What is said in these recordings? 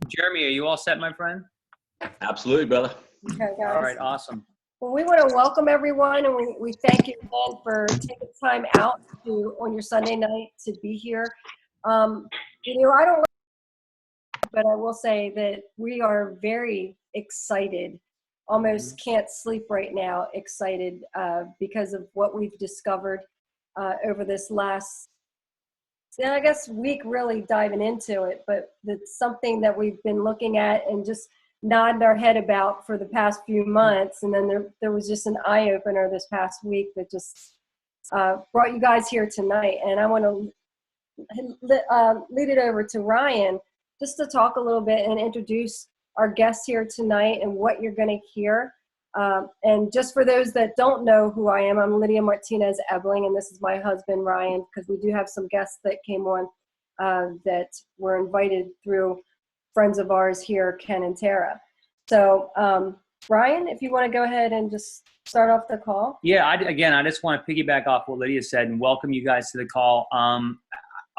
Jeremy, are you all set, my friend? Absolutely, brother. Okay, guys. All right, awesome. Well, we want to welcome everyone, and we thank you again for taking time out on your Sunday night to be here. I don't, but I will say that we are very excited, almost can't sleep right now, excited because of what we've discovered over this last, I guess, week, really diving into it. But it's something that we've been looking at and just nodding our head about for the past few months, and then there was just an eye-opener this past week that just brought you guys here tonight. And I want to lead it over to Ryan just to talk a little bit and introduce our guests here tonight and what you're going to hear. And just for those that don't know who I am, I'm Lydia Martinez Ebling, and this is my husband Ryan, because we do have some guests that came on that were invited through friends of ours here, Ken and Tara. So, Ryan, if you want to go ahead and just start off the call. Yeah, I just want to piggyback off what Lydia said and welcome you guys to the call.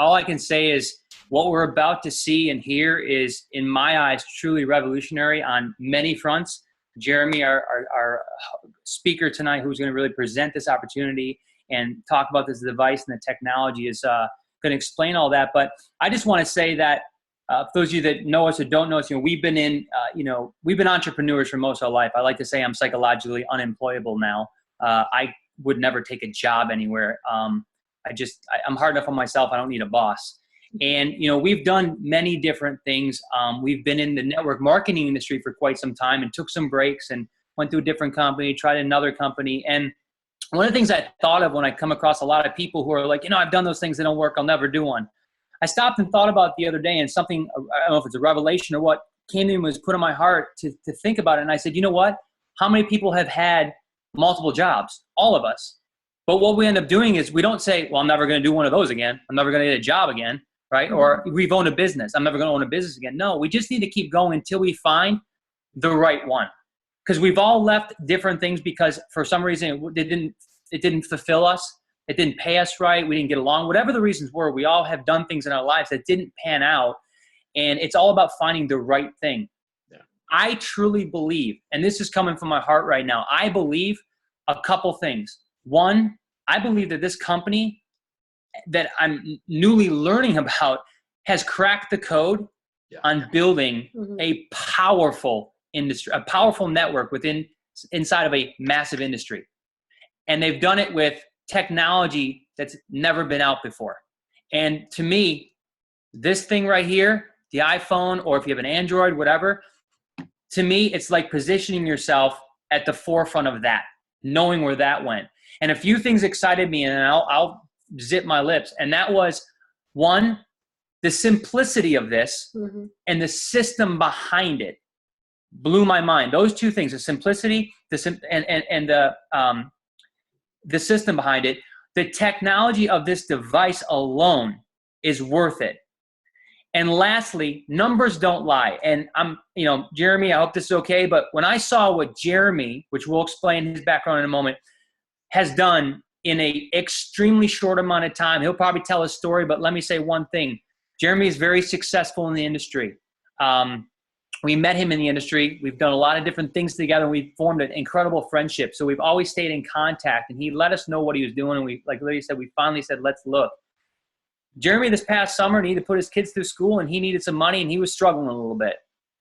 All I can say is what we're about to see and hear is, in my eyes, truly revolutionary on many fronts. Jeremy, our speaker tonight, who's going to really present this opportunity and talk about this device and the technology, is going to explain all that. But I just want to say that for those of you that know us or don't know us, we've been entrepreneurs for most of our life. I like to say I'm psychologically unemployable now. I would never take a job anywhere. I'm hard enough on myself. I don't need a boss. And, we've done many different things. We've been in the network marketing industry for quite some time and took some breaks and went to a different company, tried another company. And one of the things I thought of when I come across a lot of people who are like, I've done those things that don't work, I'll never do one. I stopped and thought about it the other day, and something, I don't know if it's a revelation or what, came to me, was put in my heart to think about it. And I said, you know what? How many people have had multiple jobs? All of us. But what we end up doing is we don't say, well, I'm never going to do one of those again. I'm never going to get a job again, right? Or we've owned a business. I'm never going to own a business again. No, we just need to keep going until we find the right one. Because we've all left different things because for some reason it didn't fulfill us. It didn't pay us right. We didn't get along. Whatever the reasons were, we all have done things in our lives that didn't pan out. And it's all about finding the right thing. Yeah. I truly believe, and this is coming from my heart right now, I believe a couple things. One, I believe that this company that I'm newly learning about has cracked the code on building a powerful industry, a powerful network inside of a massive industry. And they've done it with technology that's never been out before. And to me, this thing right here, the iPhone, or if you have an Android, whatever, to me, it's like positioning yourself at the forefront of that, knowing where that went. And a few things excited me, and I'll zip my lips. And that was, one, the simplicity of this and the system behind it blew my mind. Those two things, the simplicity, and the system behind it, the technology of this device alone is worth it. And lastly, numbers don't lie. And Jeremy, I hope this is okay, but when I saw what Jeremy, which we'll explain his background in a moment, has done in a extremely short amount of time, he'll probably tell his story, but let me say one thing. Jeremy is very successful in the industry. We met him in the industry. We've done a lot of different things together. And we've formed an incredible friendship. So we've always stayed in contact, and he let us know what he was doing. And we, like Lydia said, we finally said, let's look. Jeremy this past summer needed to put his kids through school, and he needed some money, and he was struggling a little bit.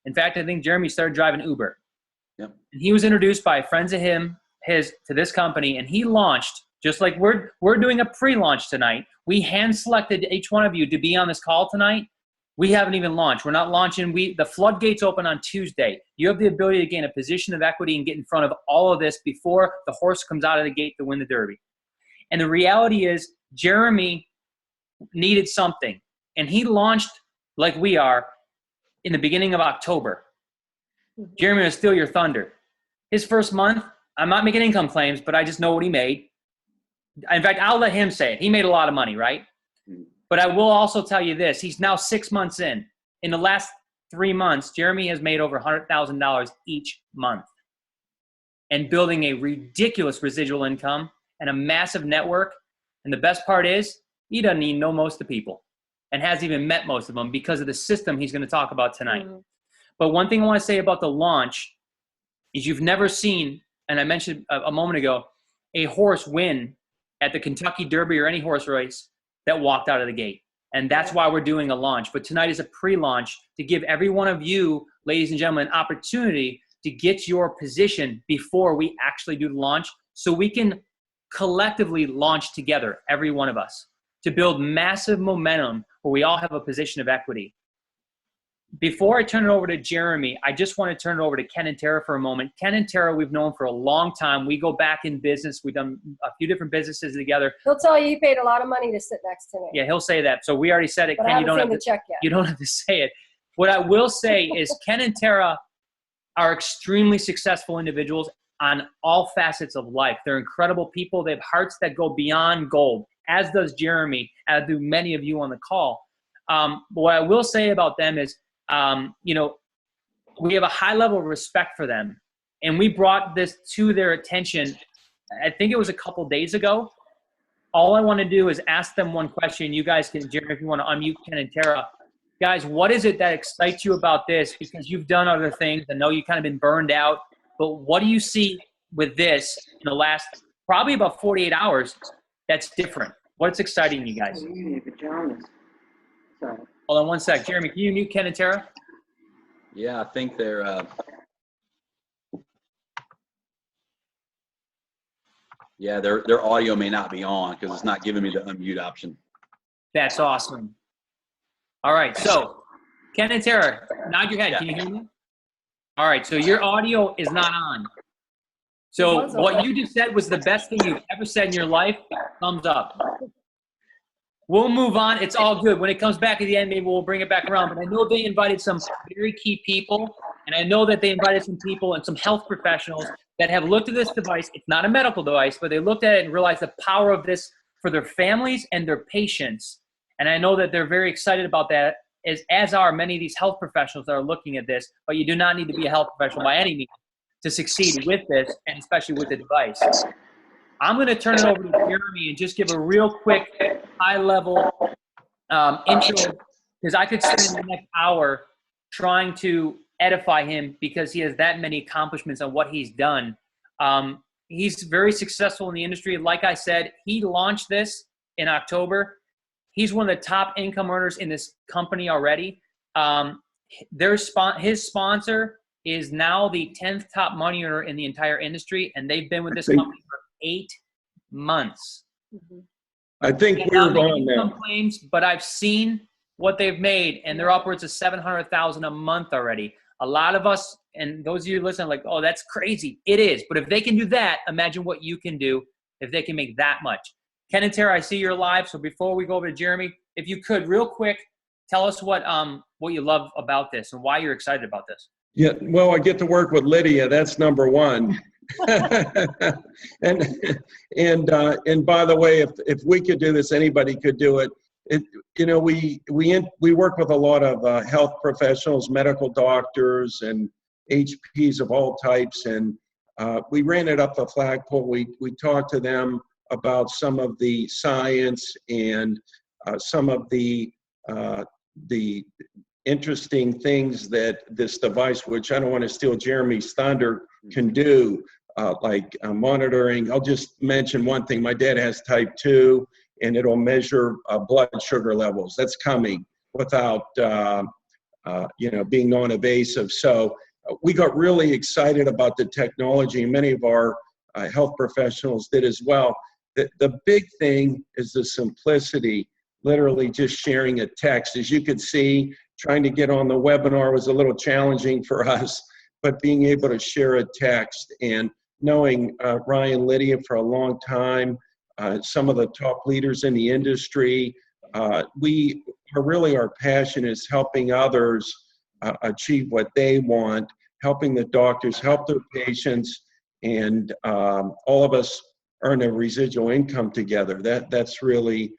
In fact, I think Jeremy started driving Uber. Yep. And he was introduced by friends of his to this company, and he launched, just like we're doing a pre-launch tonight. We hand-selected each one of you to be on this call tonight. We haven't even launched. We're not launching. The floodgates open on Tuesday. You have the ability to gain a position of equity and get in front of all of this before the horse comes out of the gate to win the Derby. And the reality is, Jeremy needed something. And he launched, like we are, in the beginning of October. Jeremy will steal your thunder. His first month, I'm not making income claims, but I just know what he made. In fact, I'll let him say it. He made a lot of money, right? But I will also tell you this. He's now 6 months in. In the last 3 months, Jeremy has made over $100,000 each month and building a ridiculous residual income and a massive network. And the best part is he doesn't even know most of the people. and hasn't even met most of them because of the system he's going to talk about tonight. Mm-hmm. But one thing I want to say about the launch is you've never seen, and I mentioned a moment ago, a horse win at the Kentucky Derby or any horse race that walked out of the gate. And that's why we're doing a launch. But tonight is a pre-launch to give every one of you, ladies and gentlemen, an opportunity to get your position before we actually do the launch, so we can collectively launch together, every one of us, to build massive momentum where we all have a position of equity. Before I turn it over to Jeremy, I just want to turn it over to Ken and Tara for a moment. Ken and Tara, we've known for a long time. We go back in business. We've done a few different businesses together. He'll tell you he paid a lot of money to sit next to me. Yeah, he'll say that. So we already said it. But Ken, I you haven't don't seen have the to, check yet. you don't have to say it. What I will say is Ken and Tara are extremely successful individuals on all facets of life. They're incredible people. They have hearts that go beyond gold, as does Jeremy, as do many of you on the call. But what I will say about them is, we have a high level of respect for them. And we brought this to their attention, I think it was a couple days ago. All I want to do is ask them one question. You guys can, Jeremy, if you want to unmute Ken and Tara. Guys, what is it that excites you about this? Because you've done other things. I know you've kind of been burned out. But what do you see with this in the last probably about 48 hours that's different? What's exciting you guys? Hold on one sec. Jeremy, can you mute Ken and Tara? Yeah, I think their audio may not be on because it's not giving me the unmute option. That's awesome. All right, so Ken and Tara, nod your head. Yeah. Can you hear me? All right, so your audio is not on. So what you just said was the best thing you've ever said in your life. Thumbs up. We'll move on. It's all good. When it comes back at the end, maybe we'll bring it back around. But I know they invited some very key people, and I know that they invited some people and some health professionals that have looked at this device. It's not a medical device, but they looked at it and realized the power of this for their families and their patients. And I know that they're very excited about that, as are many of these health professionals that are looking at this. But you do not need to be a health professional by any means to succeed with this, and especially with the device. I'm going to turn it over to Jeremy and just give a real quick, high-level intro, because I could spend the next hour trying to edify him because he has that many accomplishments on what he's done. He's very successful in the industry. Like I said, he launched this in October. He's one of the top income earners in this company already. His sponsor is now the 10th top money earner in the entire industry, and they've been with this company for 8 months. Mm-hmm. I think we're on income now. claims, but I've seen what they've made, and they're upwards of $700,000 a month already. A lot of us, and those of you listening, like, oh, that's crazy. It is, but if they can do that, imagine what you can do if they can make that much. Ken and Tara, I see you're live, so before we go over to Jeremy, if you could, real quick, tell us what you love about this and why you're excited about this. Yeah, well, I get to work with Lydia. That's number one. and by the way, if we could do this, anybody could do it. We work with a lot of health professionals, medical doctors, and HPs of all types, and we ran it up the flagpole. We talked to them about some of the science and some of the interesting things that this device, which I don't want to steal Jeremy's thunder, can do, like monitoring. I'll just mention one thing. My dad has type 2, and it'll measure blood sugar levels. That's coming without, being non-invasive. So we got really excited about the technology, and many of our health professionals did as well. The big thing is the simplicity, literally just sharing a text. As you could see, trying to get on the webinar was a little challenging for us, but being able to share a text and knowing Ryan, Lydia for a long time, some of the top leaders in the industry, our passion is helping others achieve what they want, helping the doctors help their patients, and all of us earn a residual income together. That's really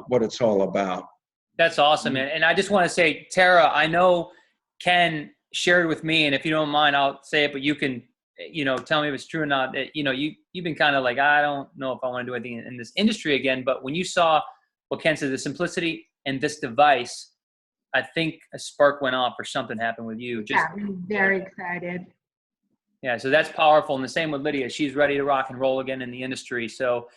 what it's all about. That's awesome, man. And I just want to say, Tara, I know Ken shared with me, and if you don't mind, I'll say it, but you can, tell me if it's true or not, that, you've been kind of like, I don't know if I want to do anything in this industry again. But when you saw what Ken said, the simplicity, and this device, I think a spark went off or something happened with you. Yeah, I'm very excited. Yeah, so that's powerful. And the same with Lydia. She's ready to rock and roll again in the industry. So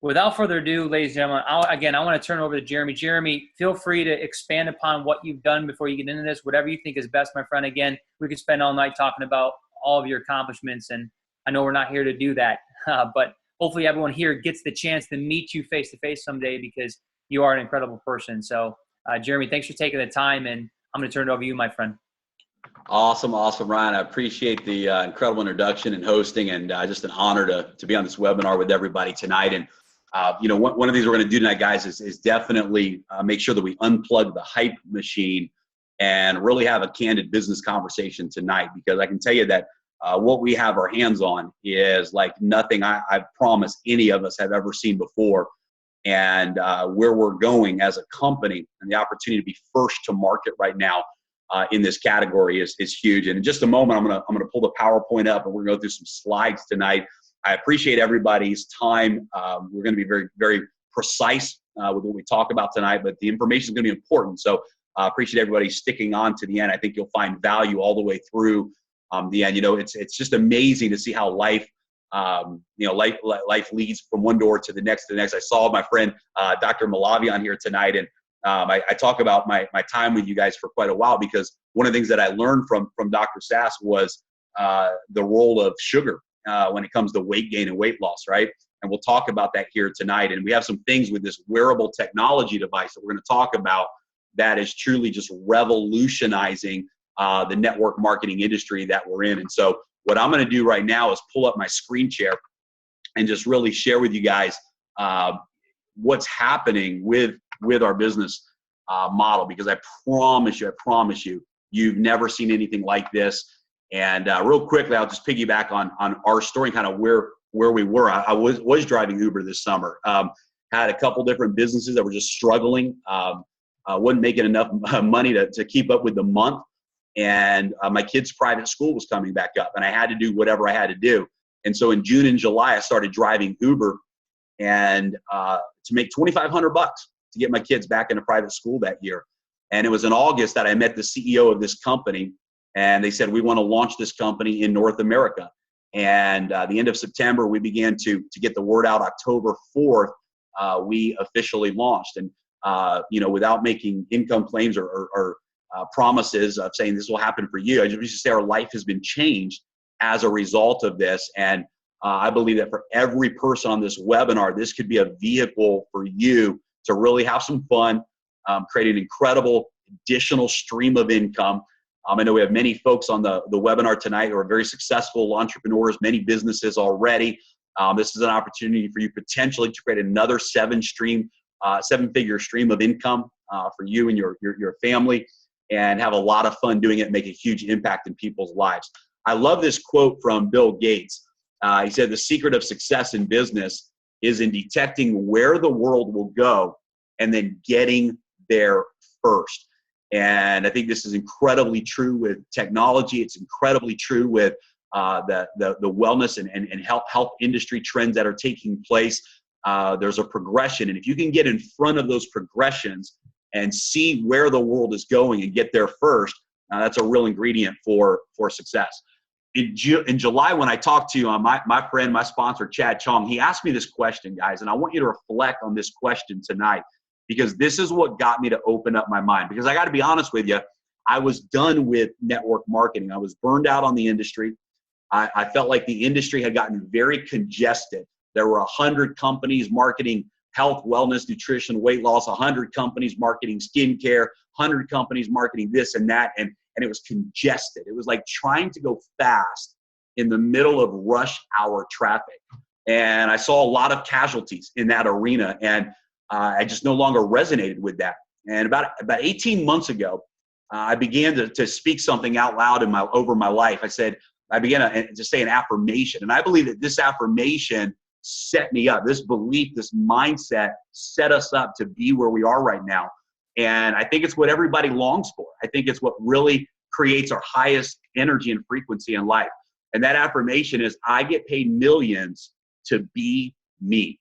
without further ado, ladies and gentlemen, I want to turn it over to Jeremy. Jeremy, feel free to expand upon what you've done before you get into this, whatever you think is best, my friend. Again, we could spend all night talking about all of your accomplishments, and I know we're not here to do that. But hopefully everyone here gets the chance to meet you face-to-face someday, because you are an incredible person. So, Jeremy, thanks for taking the time, and I'm going to turn it over to you, my friend. Awesome, Ryan. I appreciate the incredible introduction and hosting, and just an honor to be on this webinar with everybody tonight. And one of these we're going to do tonight, guys, is definitely make sure that we unplug the hype machine and really have a candid business conversation tonight, because I can tell you that what we have our hands on is like nothing I promise any of us have ever seen before. And where we're going as a company and the opportunity to be first to market right now in this category is huge. And in just a moment, I'm gonna pull the PowerPoint up, and we're gonna go through some slides tonight. I appreciate everybody's time. We're gonna be very, very precise with what we talk about tonight, but the information is gonna be important. So I appreciate everybody sticking on to the end. I think you'll find value all the way through the end. It's just amazing to see how life leads from one door to the next. I saw my friend Dr. Malavi on here tonight, and I talk about my time with you guys for quite a while, because one of the things that I learned from Dr. Sass was the role of sugar when it comes to weight gain and weight loss, right? And we'll talk about that here tonight. And we have some things with this wearable technology device that we're going to talk about that is truly just revolutionizing the network marketing industry that we're in. And so what I'm going to do right now is pull up my screen share and just really share with you guys what's happening with our business model, because I promise you, you've never seen anything like this. And real quickly, I'll just piggyback on our story, kind of where we were. I was driving Uber this summer. Had a couple different businesses that were just struggling. Wasn't making enough money to keep up with the month. And my kid's private school was coming back up, and I had to do whatever I had to do. And so in June and July, I started driving Uber, and to make $2,500 to get my kids back into private school that year. And it was in August that I met the CEO of this company, and they said, we want to launch this company in North America. And the end of September, we began to get the word out. October 4th, we officially launched. And, without making income claims or promises of saying this will happen for you, I just say our life has been changed as a result of this. And I believe that for every person on this webinar, this could be a vehicle for you to really have some fun, create an incredible additional stream of income. I know we have many folks on the webinar tonight who are very successful entrepreneurs, many businesses already. This is an opportunity for you potentially to create another seven-figure stream of income for you and your family, and have a lot of fun doing it and make a huge impact in people's lives. I love this quote from Bill Gates. He said, the secret of success in business is in detecting where the world will go and then getting there first. And I think this is incredibly true with technology. It's incredibly true with the wellness and health industry trends that are taking place. There's a progression. And if you can get in front of those progressions and see where the world is going and get there first, that's a real ingredient for success. In July, when I talked to my friend, my sponsor, Chad Chong, he asked me this question, guys, and I want you to reflect on this question tonight, because this is what got me to open up my mind. Because I got to be honest with you, I was done with network marketing. I was burned out on the industry. I felt like the industry had gotten very congested. There were 100 companies marketing health, wellness, nutrition, weight loss, 100 companies marketing skincare, 100 companies marketing this and that, and it was congested. It was like trying to go fast in the middle of rush hour traffic. And I saw a lot of casualties in that arena, and I just no longer resonated with that. And about 18 months ago, I began to speak something out loud over my life. I began to say an affirmation, and I believe that this affirmation set me up. This belief, this mindset set us up to be where we are right now. And I think it's what everybody longs for. I think it's what really creates our highest energy and frequency in life. And that affirmation is, I get paid millions to be me.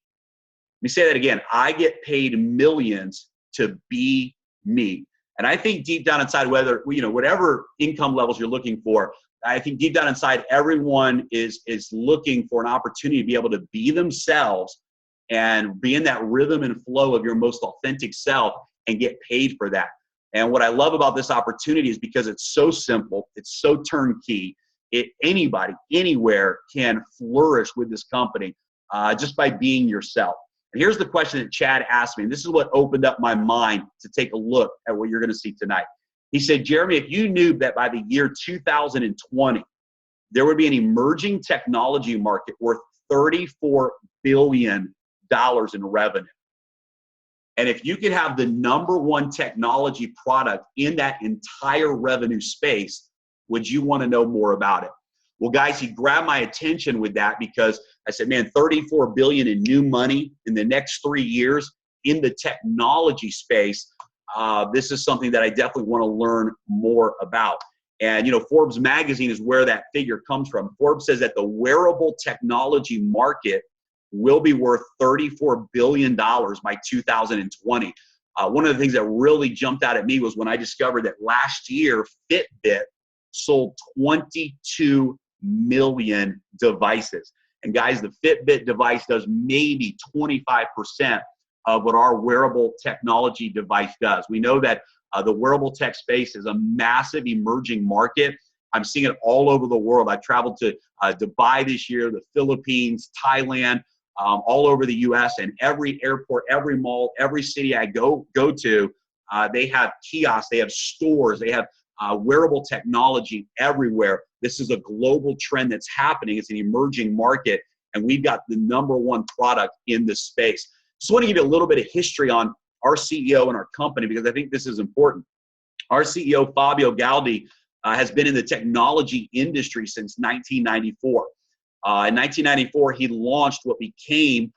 Let me say that again. I get paid millions to be me. And I think deep down inside, whether, whatever income levels you're looking for, I think deep down inside, everyone is looking for an opportunity to be able to be themselves and be in that rhythm and flow of your most authentic self and get paid for that. And what I love about this opportunity is because it's so simple, it's so turnkey. Anybody, anywhere can flourish with this company just by being yourself. And here's the question that Chad asked me, and this is what opened up my mind to take a look at what you're going to see tonight. He said, Jeremy, if you knew that by the year 2020, there would be an emerging technology market worth $34 billion in revenue, and if you could have the #1 technology product in that entire revenue space, would you want to know more about it? Well, guys, he grabbed my attention with that because I said, man, $34 billion in new money in the next 3 years in the technology space. This is something that I definitely want to learn more about. And, Forbes magazine is where that figure comes from. Forbes says that the wearable technology market will be worth $34 billion by 2020. One of the things that really jumped out at me was when I discovered that last year, Fitbit sold 22 million devices. And guys, the Fitbit device does maybe 25% of what our wearable technology device does. We know that the wearable tech space is a massive emerging market. I'm seeing it all over the world. I traveled to Dubai this year, the Philippines, Thailand, all over the U.S., and every airport, every mall, every city I go to, they have kiosks, they have stores, they have wearable technology everywhere. This is a global trend that's happening. It's an emerging market, and we've got the #1 product in this space. Just want to give you a little bit of history on our CEO and our company because I think this is important. Our CEO, Fabio Galdi, has been in the technology industry since 1994. In 1994, he launched what became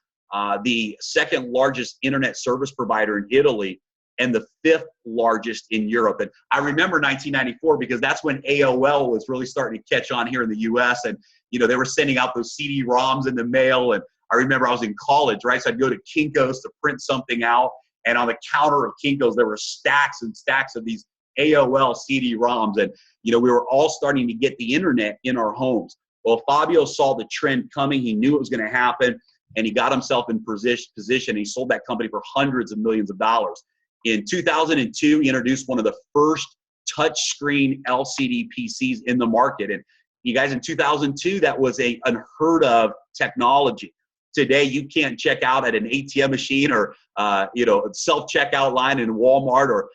the second largest internet service provider in Italy and the 5th largest in Europe. And I remember 1994 because that's when AOL was really starting to catch on here in the US. And, they were sending out those CD-ROMs in the mail. And I remember I was in college, right? So I'd go to Kinko's to print something out. And on the counter of Kinko's, there were stacks and stacks of these AOL CD-ROMs. And, we were all starting to get the internet in our homes. Well, Fabio saw the trend coming. He knew it was going to happen. And he got himself in position. He sold that company for hundreds of millions of dollars. In 2002, he introduced one of the first touchscreen LCD PCs in the market. And you guys, in 2002, that was an unheard of technology. Today, you can't check out at an ATM machine or, a self-checkout line in Walmart or,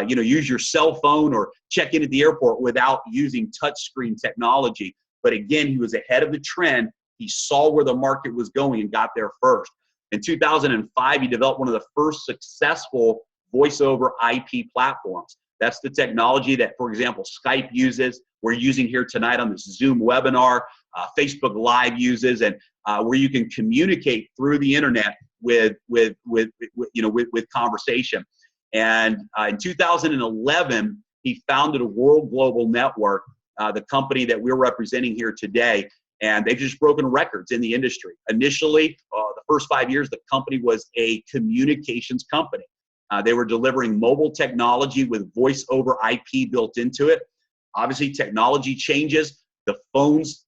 use your cell phone or check in at the airport without using touchscreen technology. But again, he was ahead of the trend. He saw where the market was going and got there first. In 2005, he developed one of the first successful voice over IP platforms. That's the technology that, for example, Skype uses. We're using here tonight on this Zoom webinar. Facebook Live uses, and where you can communicate through the internet with conversation. And in 2011, he founded a World Global Network, the company that we're representing here today, and they've just broken records in the industry. Initially, the first 5 years, the company was a communications company. They were delivering mobile technology with voice over IP built into it. Obviously, technology changes. The phones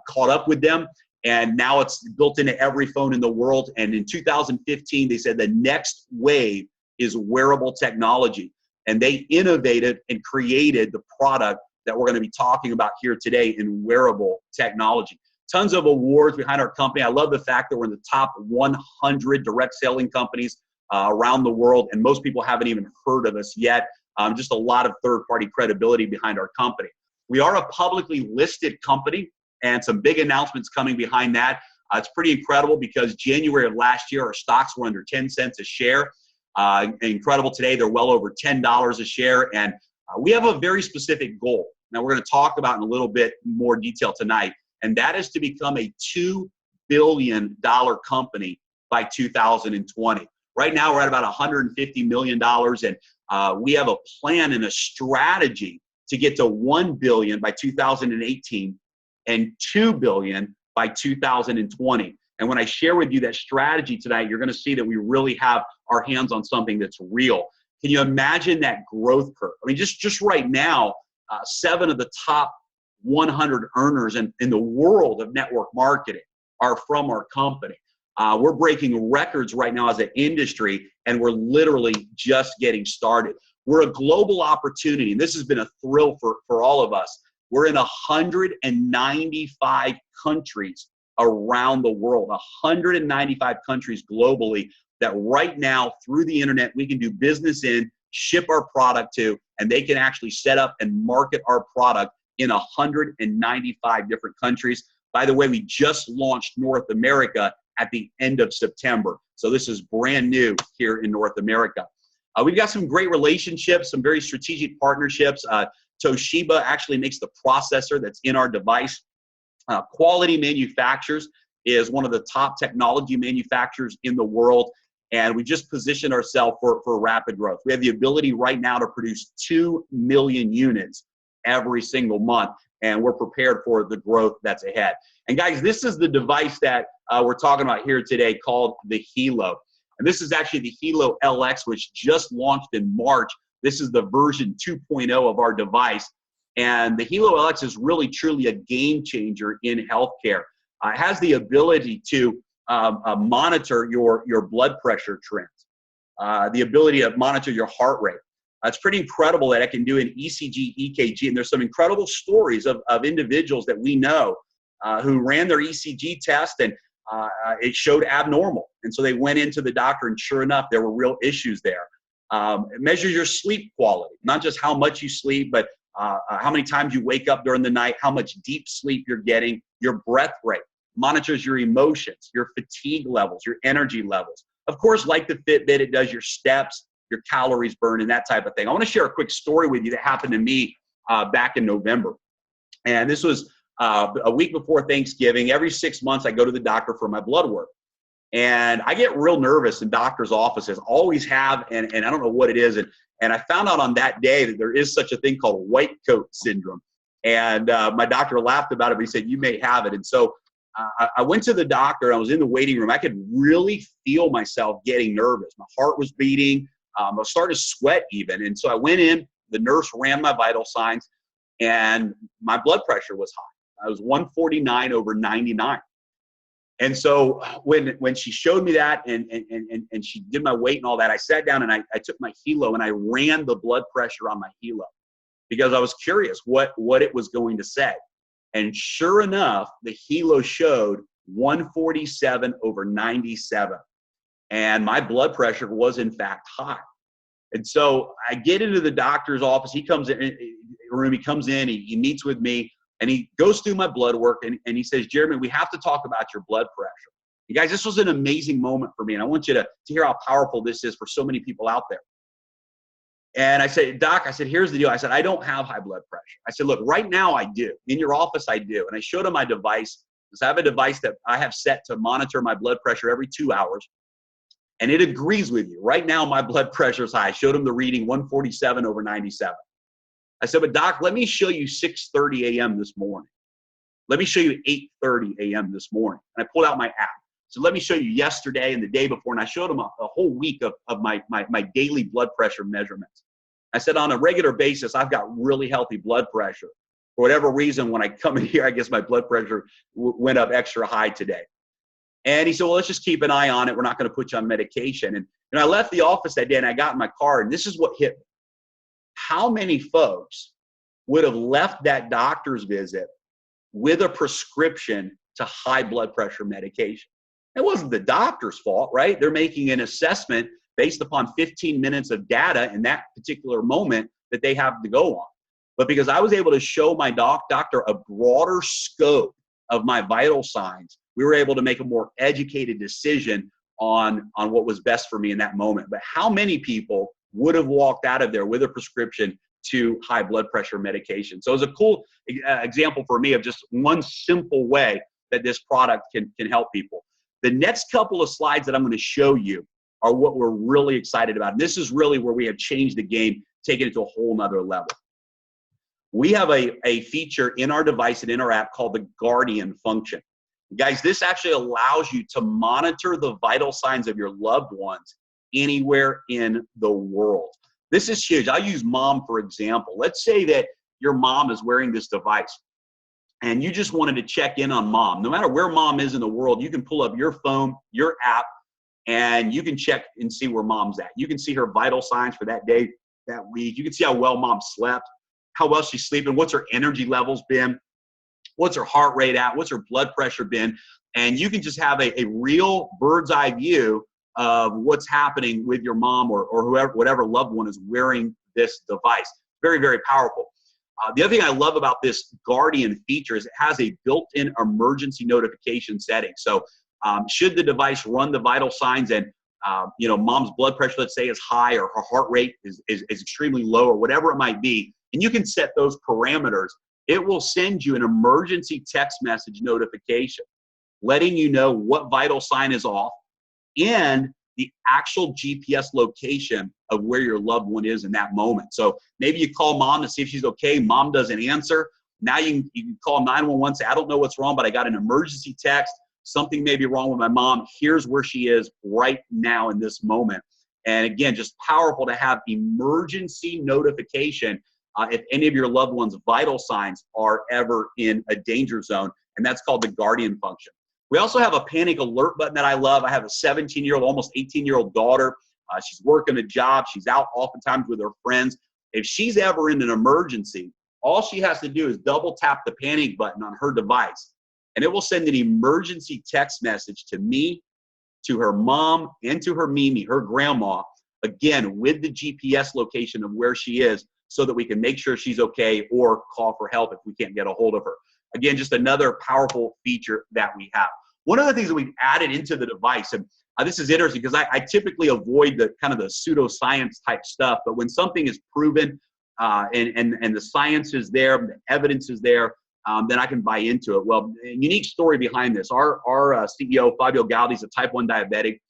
caught up with them, and now it's built into every phone in the world. And in 2015, they said the next wave is wearable technology. And they innovated and created the product that we're going to be talking about here today in wearable technology. Tons of awards behind our company. I love the fact that we're in the top 100 direct selling companies around the world, and most people haven't even heard of us yet. Just a lot of third-party credibility behind our company. We are a publicly listed company, and some big announcements coming behind that. It's pretty incredible because January of last year, our stocks were under 10 cents a share. Incredible today, they're well over $10 a share, and we have a very specific goal. Now, we're going to talk about in a little bit more detail tonight, and that is to become a $2 billion company by 2020. Right now, we're at about $150 million, and we have a plan and a strategy to get to $1 billion by 2018 and $2 billion by 2020. And when I share with you that strategy tonight, you're going to see that we really have our hands on something that's real. Can you imagine that growth curve? I mean, just right now, 7 of the top 100 earners in the world of network marketing are from our company. We're breaking records right now as an industry, and we're literally just getting started. We're a global opportunity, and this has been a thrill for all of us. We're in 195 countries around the world, 195 countries globally that right now through the internet we can do business in, ship our product to, and they can actually set up and market our product in 195 different countries. By the way, we just launched North America at the end of September. So this is brand new here in North America. We've got some great relationships, some very strategic partnerships. Toshiba actually makes the processor that's in our device. Quality Manufacturers is one of the top technology manufacturers in the world, and we just positioned ourselves for rapid growth. We have the ability right now to produce 2 million units every single month, and we're prepared for the growth that's ahead. And guys, this is the device that we're talking about here today called the Hilo. And this is actually the Hilo LX, which just launched in March. This is the version 2.0 of our device. And the Hilo LX is really, truly a game changer in healthcare. It has the ability to monitor your blood pressure trends, the ability to monitor your heart rate. It's pretty incredible that it can do an ECG, EKG, and there's some incredible stories of individuals that we know who ran their ECG test and it showed abnormal. And so they went into the doctor, and sure enough, there were real issues there. It measures your sleep quality, not just how much you sleep, but how many times you wake up during the night, how much deep sleep you're getting, your breath rate, monitors your emotions, your fatigue levels, your energy levels. Of course, like the Fitbit, it does your steps, your calories burned, and that type of thing. I want to share a quick story with you that happened to me back in November. And this was a week before Thanksgiving. Every 6 months, I go to the doctor for my blood work. And I get real nervous in doctor's offices, always have, and I don't know what it is. And I found out on that day that there is such a thing called white coat syndrome. And my doctor laughed about it, but he said, you may have it. And so I went to the doctor. I was in the waiting room. I could really feel myself getting nervous. My heart was beating. I was starting to sweat even. And so I went in. The nurse ran my vital signs, and my blood pressure was high. I was 149 over 99. And so when she showed me that and she did my weight and all that, I sat down and I took my Hilo and I ran the blood pressure on my Hilo because I was curious what it was going to say. And sure enough, the Hilo showed 147 over 97. And my blood pressure was in fact high. And so I get into the doctor's office. He comes in, he meets with me. And he goes through my blood work, and he says, Jeremy, we have to talk about your blood pressure. You guys, this was an amazing moment for me, and I want you to hear how powerful this is for so many people out there. And I said, Doc, here's the deal. I said, I don't have high blood pressure. I said, look, right now I do. In your office, I do. And I showed him my device. I have a device that I have set to monitor my blood pressure every 2 hours. And it agrees with you. Right now, my blood pressure is high. I showed him the reading, 147 over 97. I said, but Doc, let me show you 6:30 a.m. this morning. Let me show you 8:30 a.m. this morning. And I pulled out my app. So let me show you yesterday and the day before. And I showed him a whole week of my daily blood pressure measurements. I said, on a regular basis, I've got really healthy blood pressure. For whatever reason, when I come in here, I guess my blood pressure went up extra high today. And he said, well, let's just keep an eye on it. We're not going to put you on medication. And I left the office that day and I got in my car, and this is what hit me. How many folks would have left that doctor's visit with a prescription to high blood pressure medication? It wasn't the doctor's fault, right? They're making an assessment based upon 15 minutes of data in that particular moment that they have to go on. But because I was able to show my doctor a broader scope of my vital signs, we were able to make a more educated decision on what was best for me in that moment. But how many people would have walked out of there with a prescription to high blood pressure medication? So it was a cool example for me of just one simple way that this product can help people. The next couple of slides that I'm going to show you are what we're really excited about. And this is really where we have changed the game, taken it to a whole nother level. We have a feature in our device and in our app called the Guardian function. Guys, this actually allows you to monitor the vital signs of your loved ones anywhere in the world. This is huge. I'll use mom for example. Let's say that your mom is wearing this device and you just wanted to check in on mom. No matter where mom is in the world, you can pull up your phone, your app, and you can check and see where mom's at. You can see her vital signs for that day, that week. You can see how well mom slept, how well she's sleeping, what's her energy levels been, what's her heart rate at, what's her blood pressure been, and you can just have a real bird's eye view of what's happening with your mom or whoever, whatever loved one is wearing this device. Very, very powerful. The other thing I love about this Guardian feature is it has a built-in emergency notification setting. So should the device run the vital signs and mom's blood pressure, let's say, is high, or her heart rate is extremely low, or whatever it might be, and you can set those parameters, it will send you an emergency text message notification letting you know what vital sign is off and the actual GPS location of where your loved one is in that moment. So maybe you call mom to see if she's okay. Mom doesn't answer. Now you can call 911, say, I don't know what's wrong, but I got an emergency text. Something may be wrong with my mom. Here's where she is right now in this moment. And again, just powerful to have emergency notification if any of your loved one's vital signs are ever in a danger zone. And that's called the Guardian function. We also have a panic alert button that I love. I have a 17-year-old, almost 18-year-old daughter. She's working a job. She's out oftentimes with her friends. If she's ever in an emergency, all she has to do is double tap the panic button on her device, and it will send an emergency text message to me, to her mom, and to her Mimi, her grandma, again, with the GPS location of where she is, so that we can make sure she's okay or call for help if we can't get a hold of her. Again, just another powerful feature that we have. One of the things that we've added into the device, and this is interesting because I typically avoid the kind of the pseudoscience type stuff, but when something is proven and the science is there, the evidence is there, then I can buy into it. Well, a unique story behind this. Our CEO, Fabio Galdi, is a type 1 diabetic,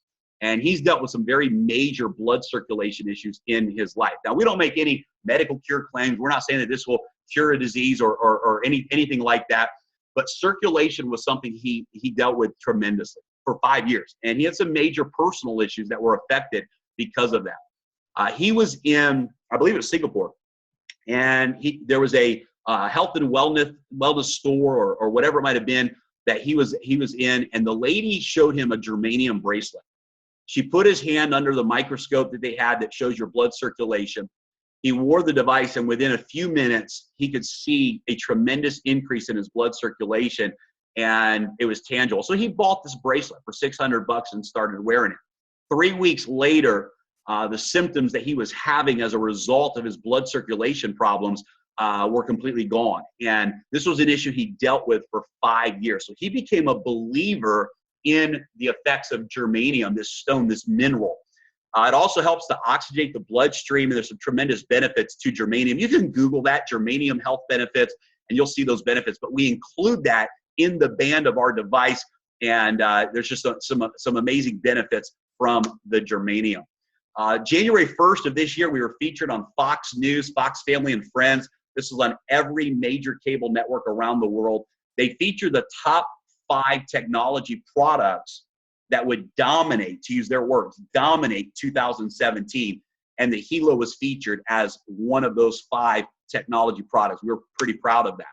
and he's dealt with some very major blood circulation issues in his life. Now, we don't make any medical cure claims. We're not saying that this will cure a disease or anything like that. But circulation was something he dealt with tremendously for 5 years. And he had some major personal issues that were affected because of that. He was in, I believe it was Singapore, and there was a health and wellness store or whatever it might have been that he was in, and the lady showed him a germanium bracelet. She put his hand under the microscope that they had that shows your blood circulation. He wore the device, and within a few minutes, he could see a tremendous increase in his blood circulation, and it was tangible. So he bought this bracelet for $600 and started wearing it. 3 weeks later, the symptoms that he was having as a result of his blood circulation problems were completely gone. And this was an issue he dealt with for 5 years. So he became a believer in the effects of germanium, this stone, this mineral. It also helps to oxygenate the bloodstream, and there's some tremendous benefits to germanium. You can Google that, germanium health benefits, and you'll see those benefits. But we include that in the band of our device, and there's just some amazing benefits from the germanium. January 1st of this year, we were featured on Fox News, Fox Family and Friends. This was on every major cable network around the world. They feature the top 5 technology products that would dominate, to use their words, dominate 2017. And the Hilo was featured as one of those 5 technology products. We were pretty proud of that.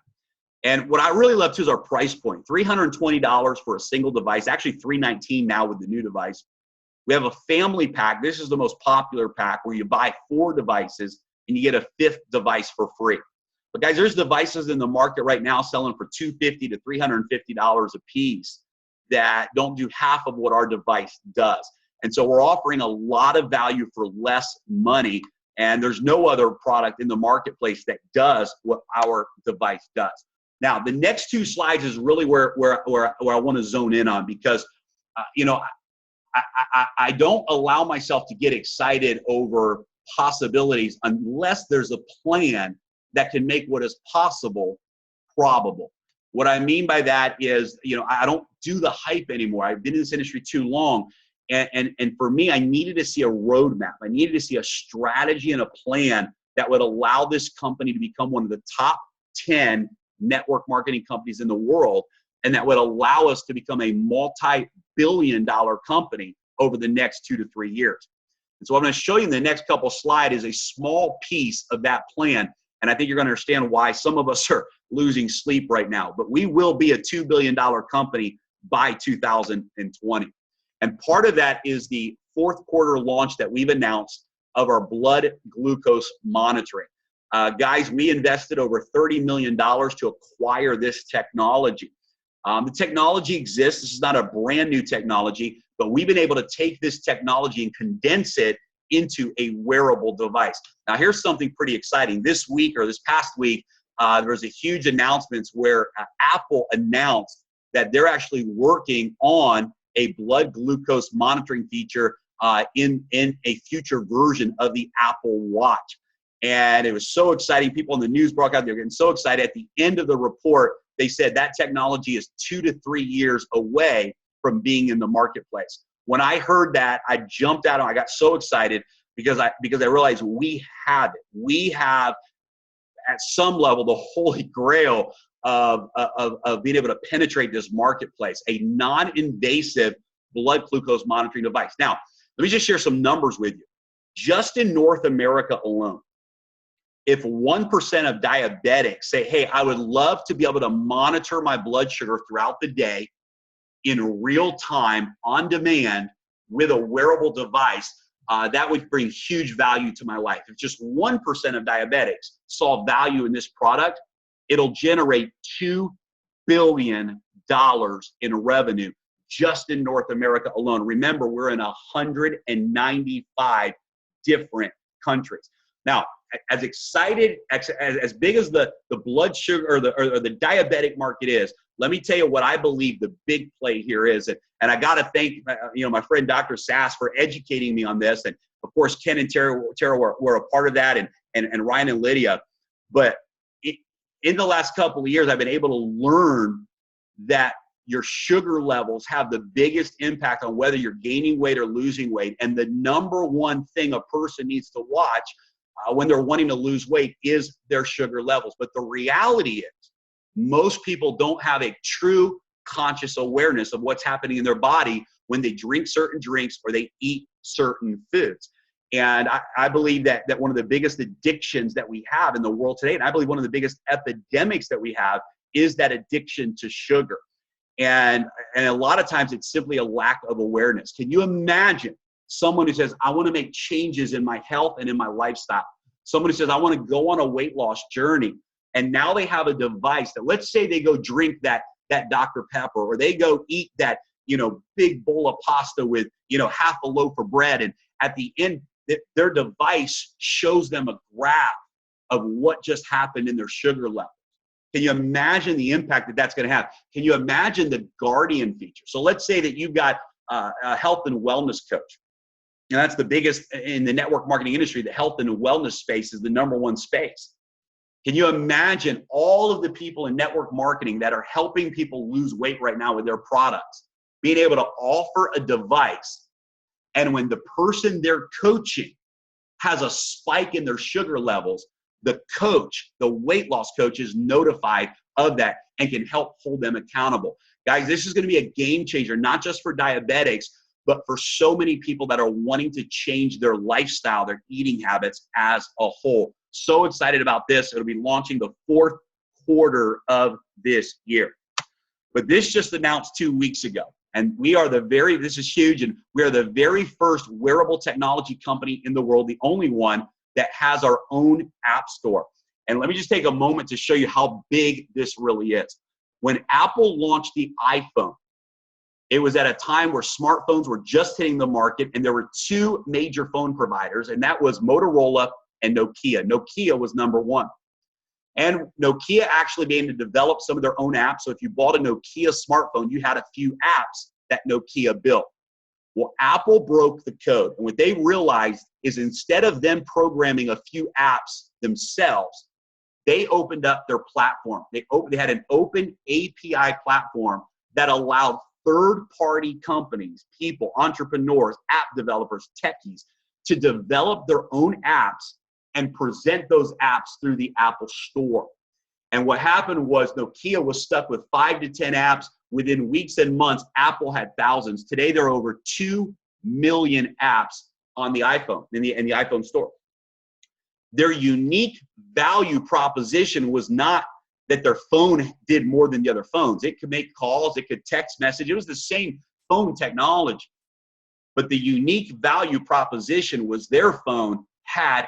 And what I really love too is our price point, $320 for a single device, actually $319 now with the new device. We have a family pack. This is the most popular pack where you buy 4 devices and you get a 5th device for free. But guys, there's devices in the market right now selling for $250 to $350 a piece that don't do half of what our device does. And so we're offering a lot of value for less money, and there's no other product in the marketplace that does what our device does. Now, the next 2 slides is really where I want to zone in on, because I don't allow myself to get excited over possibilities unless there's a plan that can make what is possible probable. What I mean by that is, I don't do the hype anymore. I've been in this industry too long. And for me, I needed to see a roadmap. I needed to see a strategy and a plan that would allow this company to become one of the top 10 network marketing companies in the world. and that would allow us to become a multi-billion-dollar company over the next 2 to 3 years. And so what I'm going to show you in the next couple slides is a small piece of that plan. And I think you're going to understand why some of us are losing sleep right now. But we will be a $2 billion company by 2020. And part of that is the fourth quarter launch that we've announced of our blood glucose monitoring. Guys, we invested over $30 million to acquire this technology. The technology exists. This is not a brand new technology, but we've been able to take this technology and condense it into a wearable device. Now, here's something pretty exciting. This week, or this past week, there was a huge announcement where Apple announced that they're actually working on a blood glucose monitoring feature in a future version of the Apple Watch. And it was so exciting. People in the news broke out, they were getting so excited. At the end of the report, they said that technology is 2 to 3 years away from being in the marketplace. When I heard that, I jumped out. I got so excited because I realized we have it. We have, at some level, the holy grail of being able to penetrate this marketplace, a non-invasive blood glucose monitoring device. Now, let me just share some numbers with you. Just in North America alone, if 1% of diabetics say, hey, I would love to be able to monitor my blood sugar throughout the day in real time, on demand, with a wearable device, that would bring huge value to my life. If just 1% of diabetics saw value in this product, it'll generate $2 billion in revenue just in North America alone. Remember, we're in 195 different countries. Now, as excited, as big as the blood sugar or the diabetic market is, let me tell you what I believe the big play here is. And I got to thank my friend Dr. Sass for educating me on this. And of course, Ken and Tara were a part of that, and Ryan and Lydia. But in the last couple of years, I've been able to learn that your sugar levels have the biggest impact on whether you're gaining weight or losing weight. And the number one thing a person needs to watch when they're wanting to lose weight is their sugar levels. But the reality is, most people don't have a true conscious awareness of what's happening in their body when they drink certain drinks or they eat certain foods. And I believe that one of the biggest addictions that we have in the world today, and I believe one of the biggest epidemics that we have, is that addiction to sugar. And a lot of times it's simply a lack of awareness. Can you imagine someone who says, I want to make changes in my health and in my lifestyle? Someone who says, I want to go on a weight loss journey. And now they have a device that, let's say they go drink that Dr. Pepper, or they go eat that, big bowl of pasta with, half a loaf of bread. And at the end, their device shows them a graph of what just happened in their sugar levels. Can you imagine the impact that that's going to have? Can you imagine the Guardian feature? So let's say that you've got a health and wellness coach. And that's the biggest in the network marketing industry. The health and wellness space is the #1 space. Can you imagine all of the people in network marketing that are helping people lose weight right now with their products, being able to offer a device, and when the person they're coaching has a spike in their sugar levels, the coach, the weight loss coach, is notified of that and can help hold them accountable. Guys, this is going to be a game changer, not just for diabetics, but for so many people that are wanting to change their lifestyle, their eating habits as a whole. So excited about this. It'll be launching the fourth quarter of this year. But this just announced 2 weeks ago. And this is huge, and we are the very first wearable technology company in the world, the only one that has our own app store. And let me just take a moment to show you how big this really is. When Apple launched the iPhone, it was at a time where smartphones were just hitting the market, and there were 2 major phone providers, and that was Motorola and Nokia. Nokia was #1. And Nokia actually began to develop some of their own apps. So if you bought a Nokia smartphone, you had a few apps that Nokia built. Well, Apple broke the code. And what they realized is, instead of them programming a few apps themselves, they opened up their platform. They had an open API platform that allowed third-party companies, people, entrepreneurs, app developers, techies, to develop their own apps and present those apps through the Apple Store. And what happened was Nokia was stuck with 5 to 10 apps. within weeks and months, Apple had thousands. Today, there are over 2 million apps on the iPhone, in the iPhone store. Their unique value proposition was not that their phone did more than the other phones. It could make calls, it could text message. It was the same phone technology. But the unique value proposition was their phone had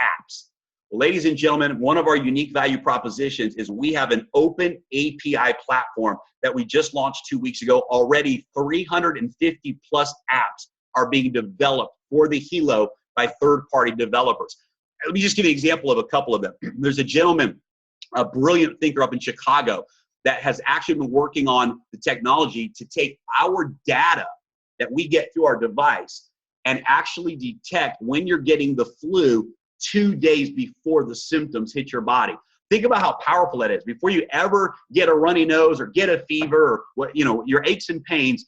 apps. Well, ladies and gentlemen, one of our unique value propositions is we have an open API platform that we just launched 2 weeks ago. Already 350 plus apps are being developed for the Hilo by third-party developers. Let me just give you an example of a couple of them. There's a gentleman, a brilliant thinker up in Chicago, that has actually been working on the technology to take our data that we get through our device and actually detect when you're getting the flu 2 days before the symptoms hit your body. Think about how powerful that is. Before you ever get a runny nose or get a fever or what, your aches and pains,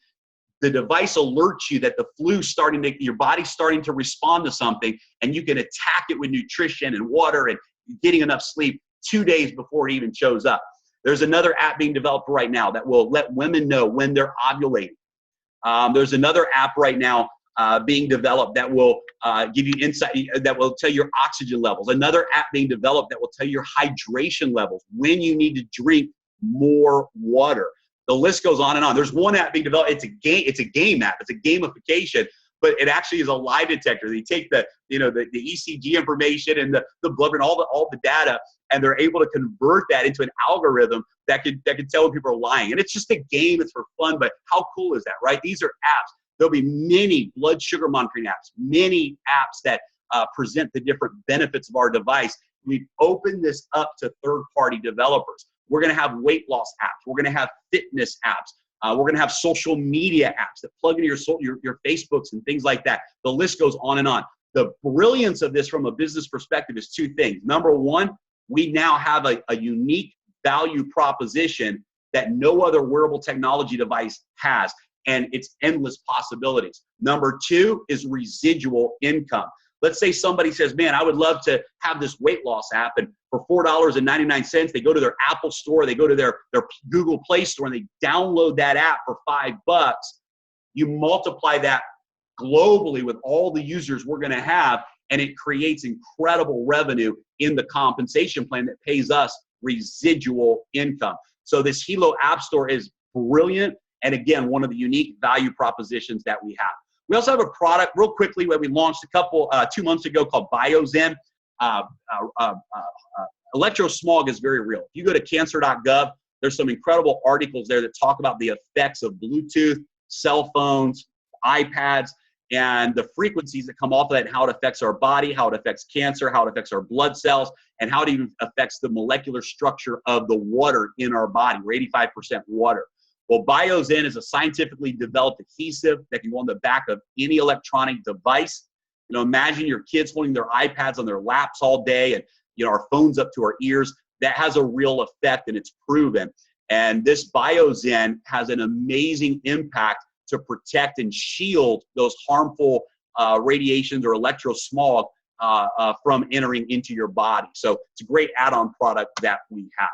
the device alerts you that the flu's starting to, your body's starting to respond to something, and you can attack it with nutrition and water and getting enough sleep 2 days before it even shows up. There's another app being developed right now that will let women know when they're ovulating. There's another app right now being developed that will give you insight, that will tell your oxygen levels. Another app being developed that will tell your hydration levels, when you need to drink more water. The list goes on and on. There's one app being developed. It's a game app. It's a gamification, but it actually is a lie detector. They take the ECG information and the blood and all the data, and they're able to convert that into an algorithm that could tell when people are lying. And it's just a game. It's for fun, but how cool is that, right? These are apps. There'll be many blood sugar monitoring apps, many apps that present the different benefits of our device. We've opened this up to third-party developers. We're going to have weight loss apps. We're going to have fitness apps. We're going to have social media apps that plug into your Facebooks and things like that. The list goes on and on. The brilliance of this from a business perspective is two things. Number one, we now have a unique value proposition that no other wearable technology device has, and it's endless possibilities. Number two is residual income. Let's say somebody says, man, I would love to have this weight loss app, and for $4.99, they go to their Apple store, they go to their Google Play Store, and they download that app for $5. You multiply that globally with all the users we're going to have, and it creates incredible revenue in the compensation plan that pays us residual income. So this Hilo App Store is brilliant, and again, one of the unique value propositions that we have. We also have a product, real quickly, that we launched 2 months ago called BioZen. Electrosmog is very real. If you go to cancer.gov, there's some incredible articles there that talk about the effects of Bluetooth, cell phones, iPads, and the frequencies that come off of that, and how it affects our body, how it affects cancer, how it affects our blood cells, and how it even affects the molecular structure of the water in our body. We're 85% water. Well, BioZen is a scientifically developed adhesive that can go on the back of any electronic device. Imagine your kids holding their iPads on their laps all day, and our phones up to our ears. That has a real effect, and it's proven. And this BioZen has an amazing impact to protect and shield those harmful radiations or electrosmog from entering into your body. So it's a great add-on product that we have.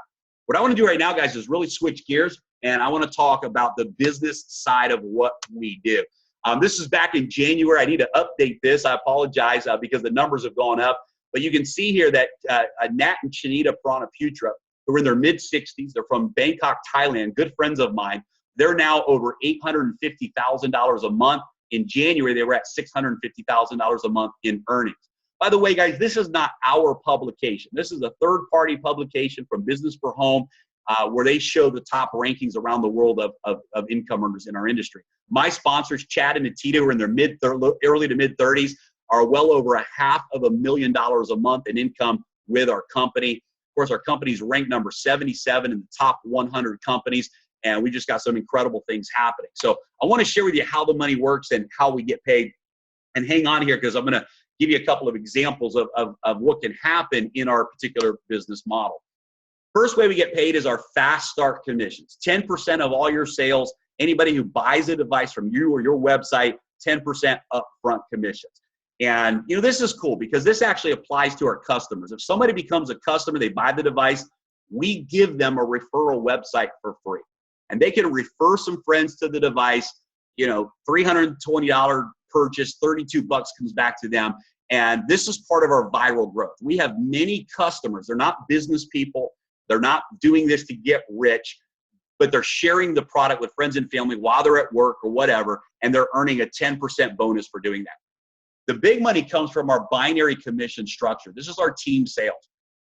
What I want to do right now, guys, is really switch gears, and I want to talk about the business side of what we do. This is back in January. I need to update this. I apologize because the numbers have gone up. But you can see here that Nat and Chanita Pranaputra, who are in their mid-60s, they're from Bangkok, Thailand, good friends of mine. They're now over $850,000 a month. In January, they were at $650,000 a month in earnings. By the way, guys, this is not our publication. This is a third-party publication from Business for Home, where they show the top rankings around the world of income earners in our industry. My sponsors, Chad and Natita, who are in their early to mid-30s, are well over $500,000 a month in income with our company. Of course, our company's ranked number 77 in the top 100 companies, and we just got some incredible things happening. So I want to share with you how the money works and how we get paid. And hang on here, because I'm going to give you a couple of examples of what can happen in our particular business model. First way we get paid is our fast start commissions. 10% of all your sales, anybody who buys a device from you or your website, 10% upfront commissions. And this is cool because this actually applies to our customers. If somebody becomes a customer, they buy the device, we give them a referral website for free. and they can refer some friends to the device. $320 purchase, 32 bucks comes back to them. And this is part of our viral growth. We have many customers. They're not business people. They're not doing this to get rich, but they're sharing the product with friends and family while they're at work or whatever, and they're earning a 10% bonus for doing that. The big money comes from our binary commission structure. This is our team sales.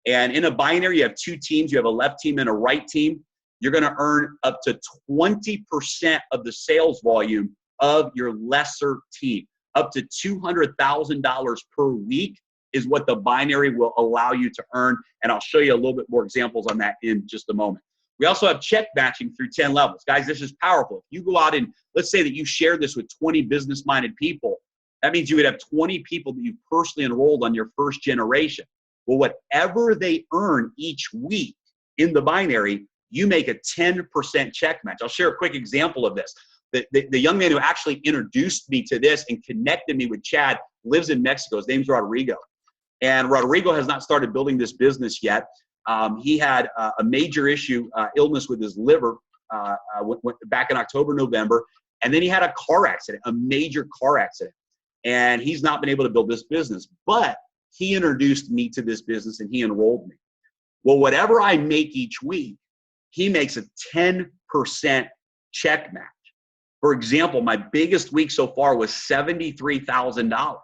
And in a binary, you have two teams. You have a left team and a right team. You're going to earn up to 20% of the sales volume of your lesser team. Up to $200,000 per week is what the binary will allow you to earn. And I'll show you a little bit more examples on that in just a moment. We also have check matching through 10 levels. Guys, this is powerful. If you go out and let's say that you share this with 20 business-minded people, that means you would have 20 people that you've personally enrolled on your first generation. Well, whatever they earn each week in the binary, you make a 10% check match. I'll share a quick example of this. The young man who actually introduced me to this and connected me with Chad lives in Mexico. His name's Rodrigo. And Rodrigo has not started building this business yet. He had a major issue, illness with his liver back in October, November. And then he had a car accident, a major car accident. And he's not been able to build this business. But he introduced me to this business and he enrolled me. Well, whatever I make each week, he makes a 10% check match. For example, my biggest week so far was $73,000.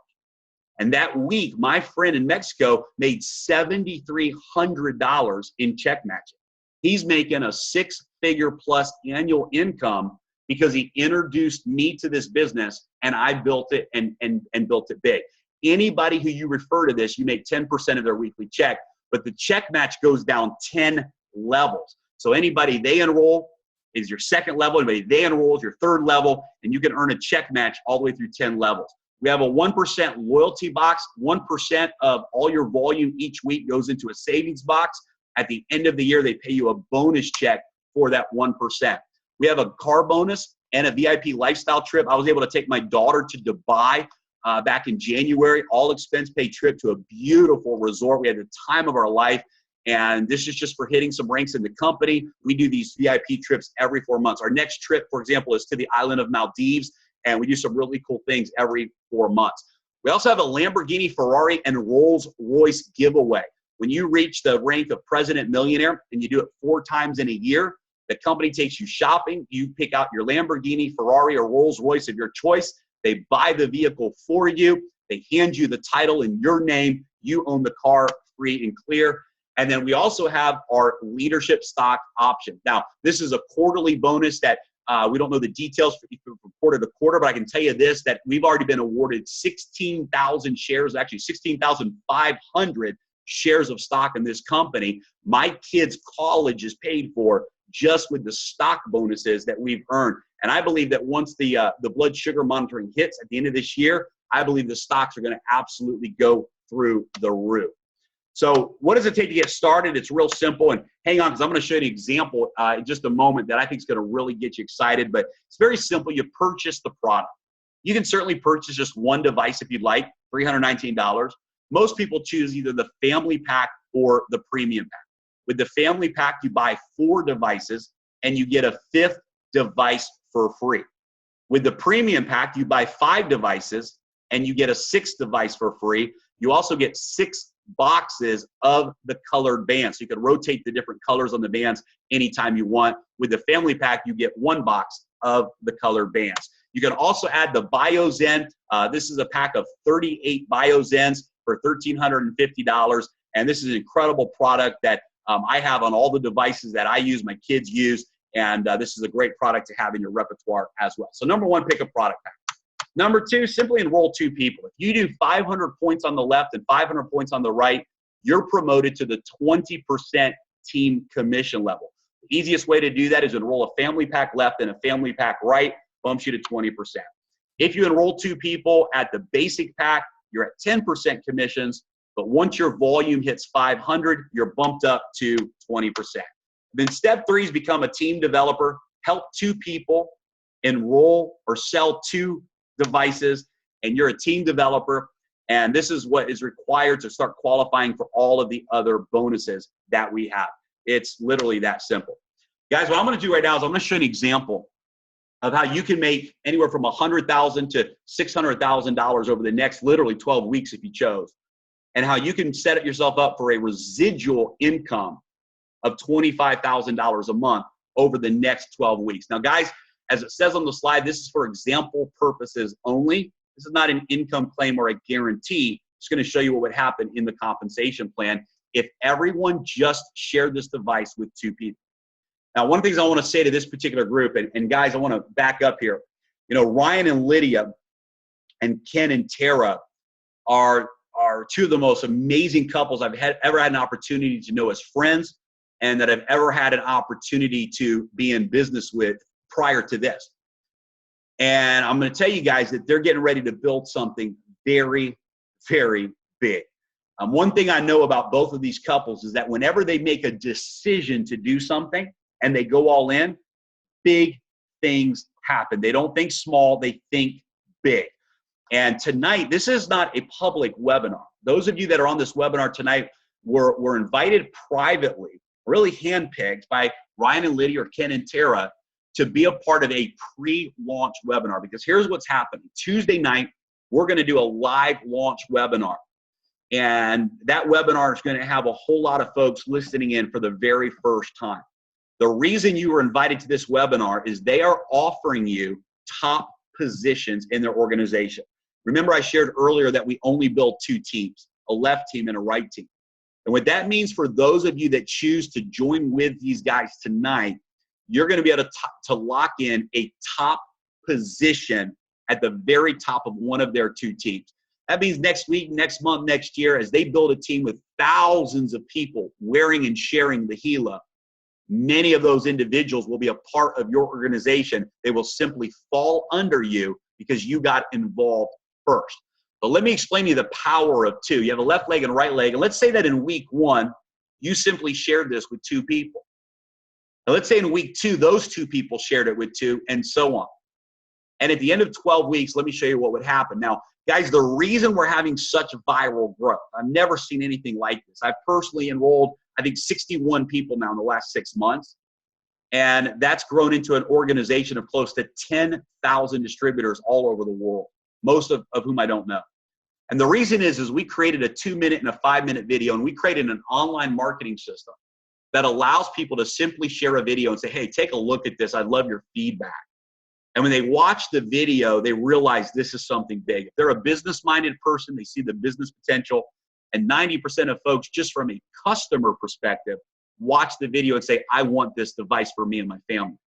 And that week, my friend in Mexico made $7,300 in check matching. He's making a six-figure plus annual income because he introduced me to this business and I built it and built it big. Anybody who you refer to this, you make 10% of their weekly check, but the check match goes down 10 levels. So anybody they enroll is your second level, anybody they enroll is your third level, and you can earn a check match all the way through 10 levels. We have a 1% loyalty box. 1% of all your volume each week goes into a savings box. At the end of the year, they pay you a bonus check for that 1%. We have a car bonus and a VIP lifestyle trip. I was able to take my daughter to Dubai back in January, all expense paid trip to a beautiful resort. We had the time of our life. And this is just for hitting some ranks in the company. We do these VIP trips every 4 months. Our next trip, for example, is to the island of Maldives. And we do some really cool things every 4 months. We also have a Lamborghini, Ferrari, and Rolls-Royce giveaway. When you reach the rank of President Millionaire and you do it 4 times in a year, the company takes you shopping. You pick out your Lamborghini, Ferrari, or Rolls-Royce of your choice. They buy the vehicle for you. They hand you the title in your name. You own the car free and clear. And then we also have our leadership stock option. Now, this is a quarterly bonus that we don't know the details from quarter to quarter, but I can tell you this, that we've already been awarded 16,000 shares, actually 16,500 shares of stock in this company. My kids' college is paid for just with the stock bonuses that we've earned. And I believe that once the blood sugar monitoring hits at the end of this year, I believe the stocks are going to absolutely go through the roof. So what does it take to get started? It's real simple. And hang on, because I'm going to show you an example in just a moment that I think is going to really get you excited. But it's very simple. You purchase the product. You can certainly purchase just one device if you'd like, $319. Most people choose either the family pack or the premium pack. With the family pack, you buy 4 devices and you get a 5th device for free. With the premium pack, you buy 5 devices and you get a 6th device for free. You also get 6 boxes of the colored bands. So you can rotate the different colors on the bands anytime you want. With the family pack, you get 1 box of the colored bands. You can also add the BioZen. This is a pack of 38 BioZens for $1,350. And this is an incredible product that I have on all the devices that I use, my kids use. And this is a great product to have in your repertoire as well. So number 1, pick a product pack. Number 2, simply enroll 2 people. If you do 500 points on the left and 500 points on the right, you're promoted to the 20% team commission level. The easiest way to do that is enroll a family pack left and a family pack right, bumps you to 20%. If you enroll 2 people at the basic pack, you're at 10% commissions, but once your volume hits 500, you're bumped up to 20%. Then step 3 is become a team developer, help 2 people enroll or sell 2 devices, and you're a team developer, and this is what is required to start qualifying for all of the other bonuses that we have. It's literally that simple. Guys, what I'm going to do right now is I'm going to show you an example of how you can make anywhere from $100,000 to $600,000 over the next literally 12 weeks if you chose, and how you can set yourself up for a residual income of $25,000 a month over the next 12 weeks. Now, guys, as it says on the slide, this is for example purposes only. This is not an income claim or a guarantee. It's going to show you what would happen in the compensation plan if everyone just shared this device with 2 people. Now, one of the things I want to say to this particular group, and guys, I want to back up here. You know, Ryan and Lydia and Ken and Tara are 2 of the most amazing couples I've ever had an opportunity to know as friends, and that I've ever had an opportunity to be in business with prior to this. And I'm going to tell you guys that they're getting ready to build something very, very big. One thing I know about both of these couples is that whenever they make a decision to do something and they go all in, big things happen. They don't think small, they think big. And tonight, this is not a public webinar. Those of you that are on this webinar tonight were invited privately, really handpicked by Ryan and Lydia or Ken and Tara to be a part of a pre-launch webinar. Because here's what's happening. Tuesday night, we're going to do a live launch webinar. And that webinar is going to have a whole lot of folks listening in for the very first time. The reason you were invited to this webinar is they are offering you top positions in their organization. Remember, I shared earlier that we only build 2 teams, a left team and a right team. And what that means for those of you that choose to join with these guys tonight, you're going to be able to lock in a top position at the very top of one of their 2 teams. That means next week, next month, next year, as they build a team with thousands of people wearing and sharing the Gila, many of those individuals will be a part of your organization. They will simply fall under you because you got involved first. But let me explain to you the power of 2. You have a left leg and a right leg. And let's say that in week 1, you simply shared this with 2 people. Now let's say in week 2, those 2 people shared it with 2, and so on. And at the end of 12 weeks, let me show you what would happen. Now, guys, the reason we're having such viral growth, I've never seen anything like this. I've personally enrolled, I think, 61 people now in the last 6 months. And that's grown into an organization of close to 10,000 distributors all over the world, most of whom I don't know. And the reason is we created a 2-minute and a 5-minute video, and we created an online marketing system that allows people to simply share a video and say, hey, take a look at this. I'd love your feedback. And when they watch the video, they realize this is something big. If they're a business-minded person, they see the business potential. And 90% of folks, just from a customer perspective, watch the video and say, I want this device for me and my family.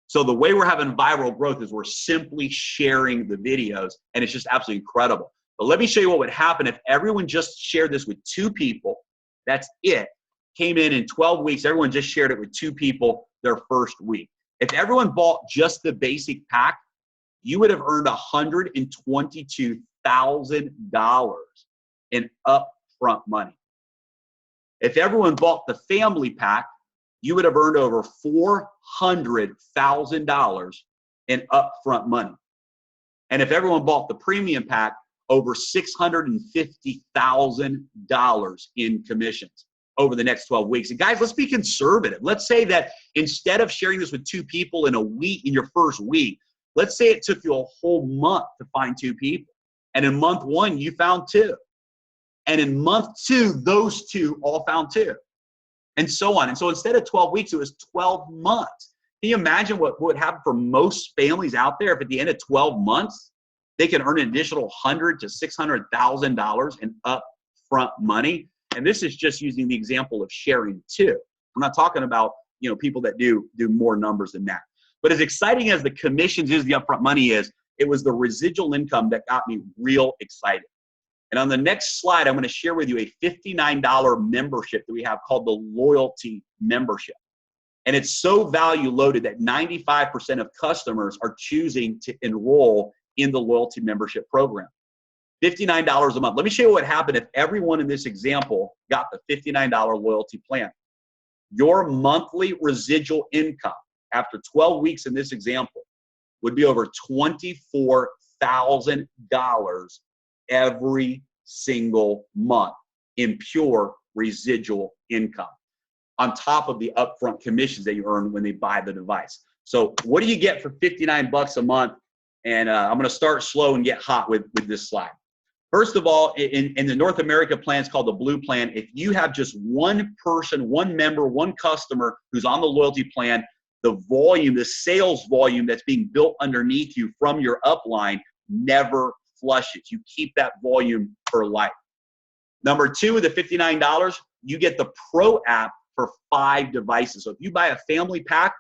So the way we're having viral growth is we're simply sharing the videos, and it's just absolutely incredible. But let me show you what would happen if everyone just shared this with 2 people. That's it. Came in 12 weeks, everyone just shared it with 2 people their first week. If everyone bought just the basic pack, you would have earned $122,000 in upfront money. If everyone bought the family pack, you would have earned over $400,000 in upfront money. And if everyone bought the premium pack, over $650,000 in commissions over the next 12 weeks. And guys, let's be conservative. Let's say that instead of sharing this with 2 people in a week, in your first week, let's say it took you a whole month to find 2 people. And in month 1, you found 2. And in month 2, those 2 all found 2. And so on. And so instead of 12 weeks, it was 12 months. Can you imagine what would happen for most families out there if at the end of 12 months, they can earn an additional $100,000 to $600,000 in upfront money? And this is just using the example of sharing 2. I'm not talking about, people that do more numbers than that. But as exciting as the commissions is, the upfront money is, it was the residual income that got me real excited. And on the next slide, I'm going to share with you a $59 membership that we have called the Loyalty Membership. And it's so value loaded that 95% of customers are choosing to enroll in the Loyalty Membership program. $59 a month. Let me show you what happened if everyone in this example got the $59 loyalty plan. Your monthly residual income after 12 weeks in this example would be over $24,000 every single month in pure residual income. on top of the upfront commissions that you earn when they buy the device. So what do you get for 59 bucks a month? And I'm going to start slow and get hot with this slide. First of all, in the North America plan, it's called the Blue Plan. If you have just one person, one member, one customer who's on the loyalty plan, the volume, the sales volume that's being built underneath you from your upline never flushes. You keep that volume for life. Number two, with the $59, you get the Pro app for 5 devices. So if you buy a family pack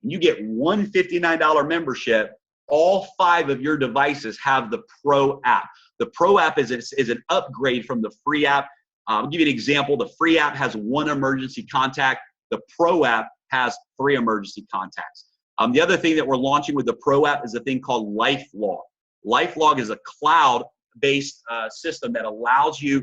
and you get one $59 membership, all 5 of your devices have the Pro app. The Pro app is an upgrade from the free app. I'll give you an example. The free app has 1 emergency contact. The Pro app has 3 emergency contacts. The other thing that we're launching with the Pro app is a thing called LifeLog. LifeLog is a cloud-based system that allows your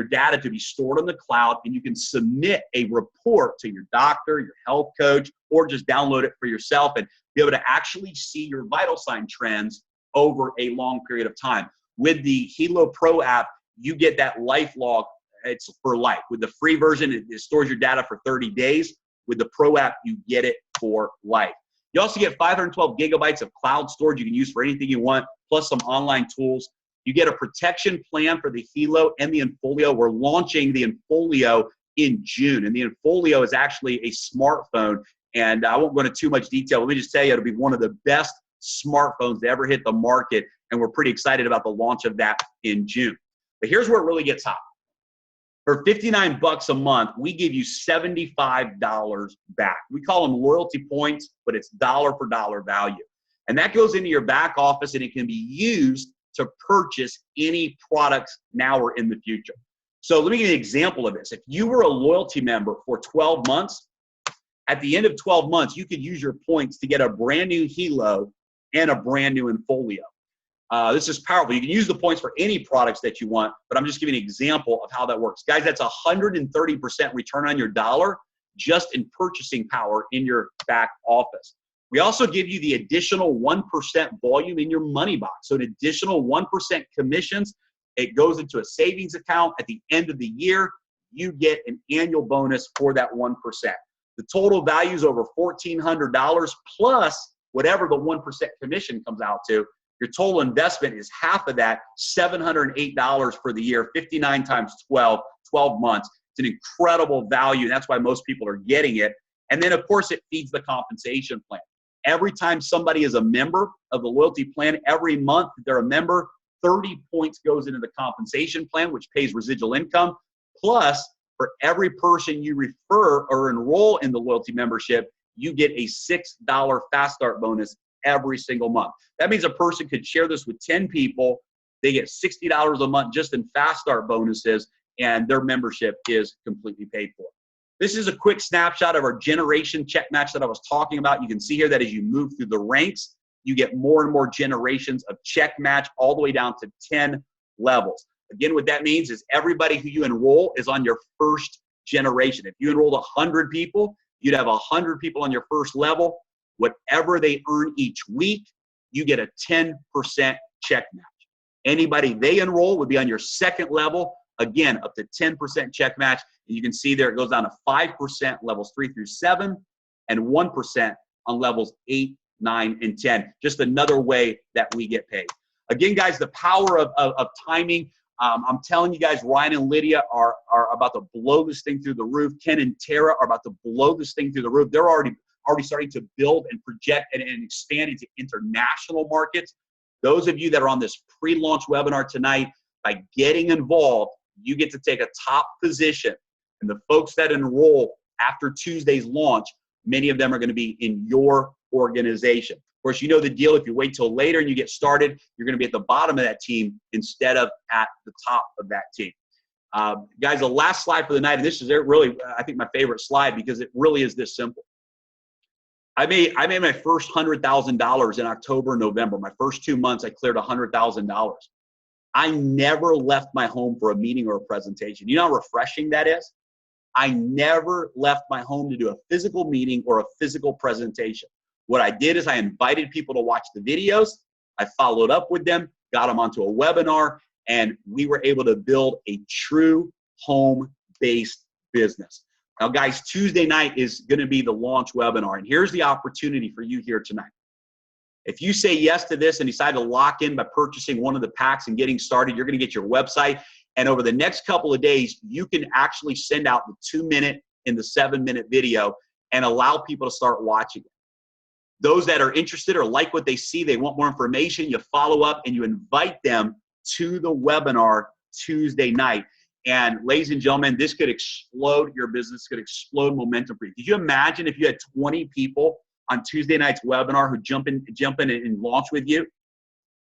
data to be stored on the cloud, and you can submit a report to your doctor, your health coach, or just download it for yourself and be able to actually see your vital sign trends over a long period of time. With the Hilo Pro app, you get that LifeLog. It's for life. With the free version, it stores your data for 30 days. With the Pro app, you get it for life. You also get 512 gigabytes of cloud storage you can use for anything you want, plus some online tools. You get a protection plan for the Hilo and the Infolio. We're launching the Infolio in June, and the Infolio is actually a smartphone, and I won't go into too much detail. Let me just tell you, it'll be one of the best smartphones to ever hit the market, and we're pretty excited about the launch of that in June. But here's where it really gets hot. For 59 bucks a month, we give you $75 back. We call them loyalty points, but it's dollar for dollar value. And that goes into your back office, and it can be used to purchase any products now or in the future. So let me give you an example of this. If you were a loyalty member for 12 months, at the end of 12 months, you could use your points to get a brand new Hilo and a brand new Infolio. This is powerful. You can use the points for any products that you want, but I'm just giving an example of how that works. Guys, that's 130% return on your dollar just in purchasing power in your back office. We also give you the additional 1% volume in your money box. So an additional 1% commissions, it goes into a savings account. At the end of the year, you get an annual bonus for that 1%. The total value is over $1,400 plus whatever the 1% commission comes out to. Your total investment is half of that, $708 for the year, 59 times 12 months. It's an incredible value. And that's why most people are getting it. And then, of course, it feeds the compensation plan. Every time somebody is a member of the loyalty plan, every month they're a member, 30 points goes into the compensation plan, which pays residual income. Plus, for every person you refer or enroll in the loyalty membership, you get a $6 Fast Start bonus every single month. That means a person could share this with 10 people. They get $60 a month just in Fast Start bonuses, and their membership is completely paid for. This is a quick snapshot of our generation check match that I was talking about. You can see here that as you move through the ranks, you get more and more generations of check match all the way down to 10 levels. Again, what that means is everybody who you enroll is on your first generation. If you enrolled 100 people, you'd have 100 people on your first level. Whatever they earn each week, you get a 10% check match. Anybody they enroll would be on your second level. Again, up to 10% check match. And you can see there it goes down to 5% levels 3 through 7 and 1% on levels 8, 9, and 10. Just another way that we get paid. Again, guys, the power of timing. I'm telling you guys, Ryan and Lydia are about to blow this thing through the roof. Ken and Tara are about to blow this thing through the roof. They're already starting to build and project and expand into international markets. Those of you that are on this pre-launch webinar tonight, by getting involved, you get to take a top position. And the folks that enroll after Tuesday's launch, many of them are going to be in your organization. Of course, you know the deal. If you wait till later and you get started, you're going to be at the bottom of that team instead of at the top of that team. Guys, the last slide for the night, and this is really, I think, my favorite slide because it really is this simple. I made my first $100,000 in October, November. My first 2 months, I cleared $100,000. I never left my home for a meeting or a presentation. You know how refreshing that is? I never left my home to do a physical meeting or a physical presentation. What I did is I invited people to watch the videos. I followed up with them, got them onto a webinar, and we were able to build a true home-based business. Now, guys, Tuesday night is going to be the launch webinar, and here's the opportunity for you here tonight. If you say yes to this and decide to lock in by purchasing one of the packs and getting started, you're going to get your website. And over the next couple of days, you can actually send out the 2-minute and the 7-minute video and allow people to start watching it. Those that are interested or like what they see, they want more information, you follow up and you invite them to the webinar Tuesday night. And ladies and gentlemen, this could explode your business, could explode momentum for you. Could you imagine if you had 20 people on Tuesday night's webinar who jump in and launch with you?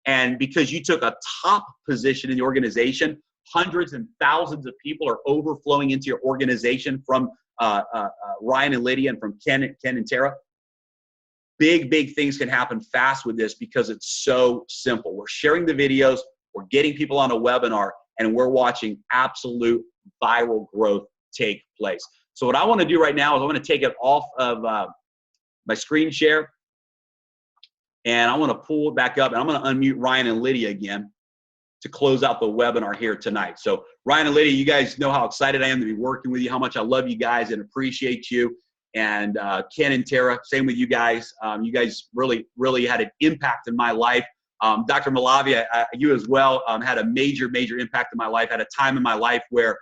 And because you took a top position in the organization, hundreds and thousands of people are overflowing into your organization from Ryan and Lydia and from Ken and Tara. Big things can happen fast with this because it's so simple. We're sharing the videos, we're getting people on a webinar, and we're watching absolute viral growth take place. So what I want to do right now is I want to take it off of my screen share, and I want to pull it back up, and I'm going to unmute Ryan and Lydia again to close out the webinar here tonight. So Ryan and Lydia, you guys know how excited I am to be working with you, how much I love you guys and appreciate you. And Ken and Tara, same with you guys. You guys really had an impact in my life. Dr. Malavia, you as well had a major impact in my life. Had a time in my life where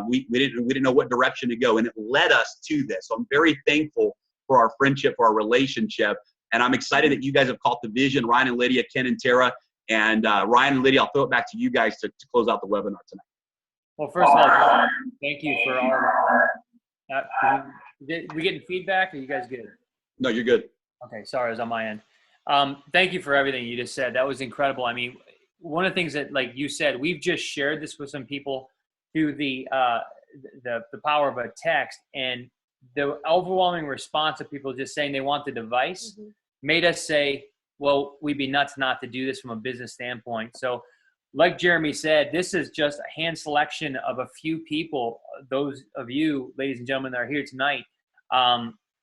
we didn't know what direction to go, and it led us to this. So I'm very thankful for our friendship, for our relationship, and I'm excited that you guys have caught the vision. Ryan and Lydia, Ken and Tara, and Ryan and Lydia, I'll throw it back to you guys to close out the webinar tonight. Well, first of all, thank you for all of that. We getting feedback? Are you guys good? No, you're good. Okay, sorry, it was on my end. Thank you for everything you just said. That was incredible. I mean, one of the things that, like you said, we've just shared this with some people through the power of a text, and the overwhelming response of people just saying they want the device made us say, well, we'd be nuts not to do this from a business standpoint. So like Jeremy said, this is just a hand selection of a few people, those of you, ladies and gentlemen, that are here tonight,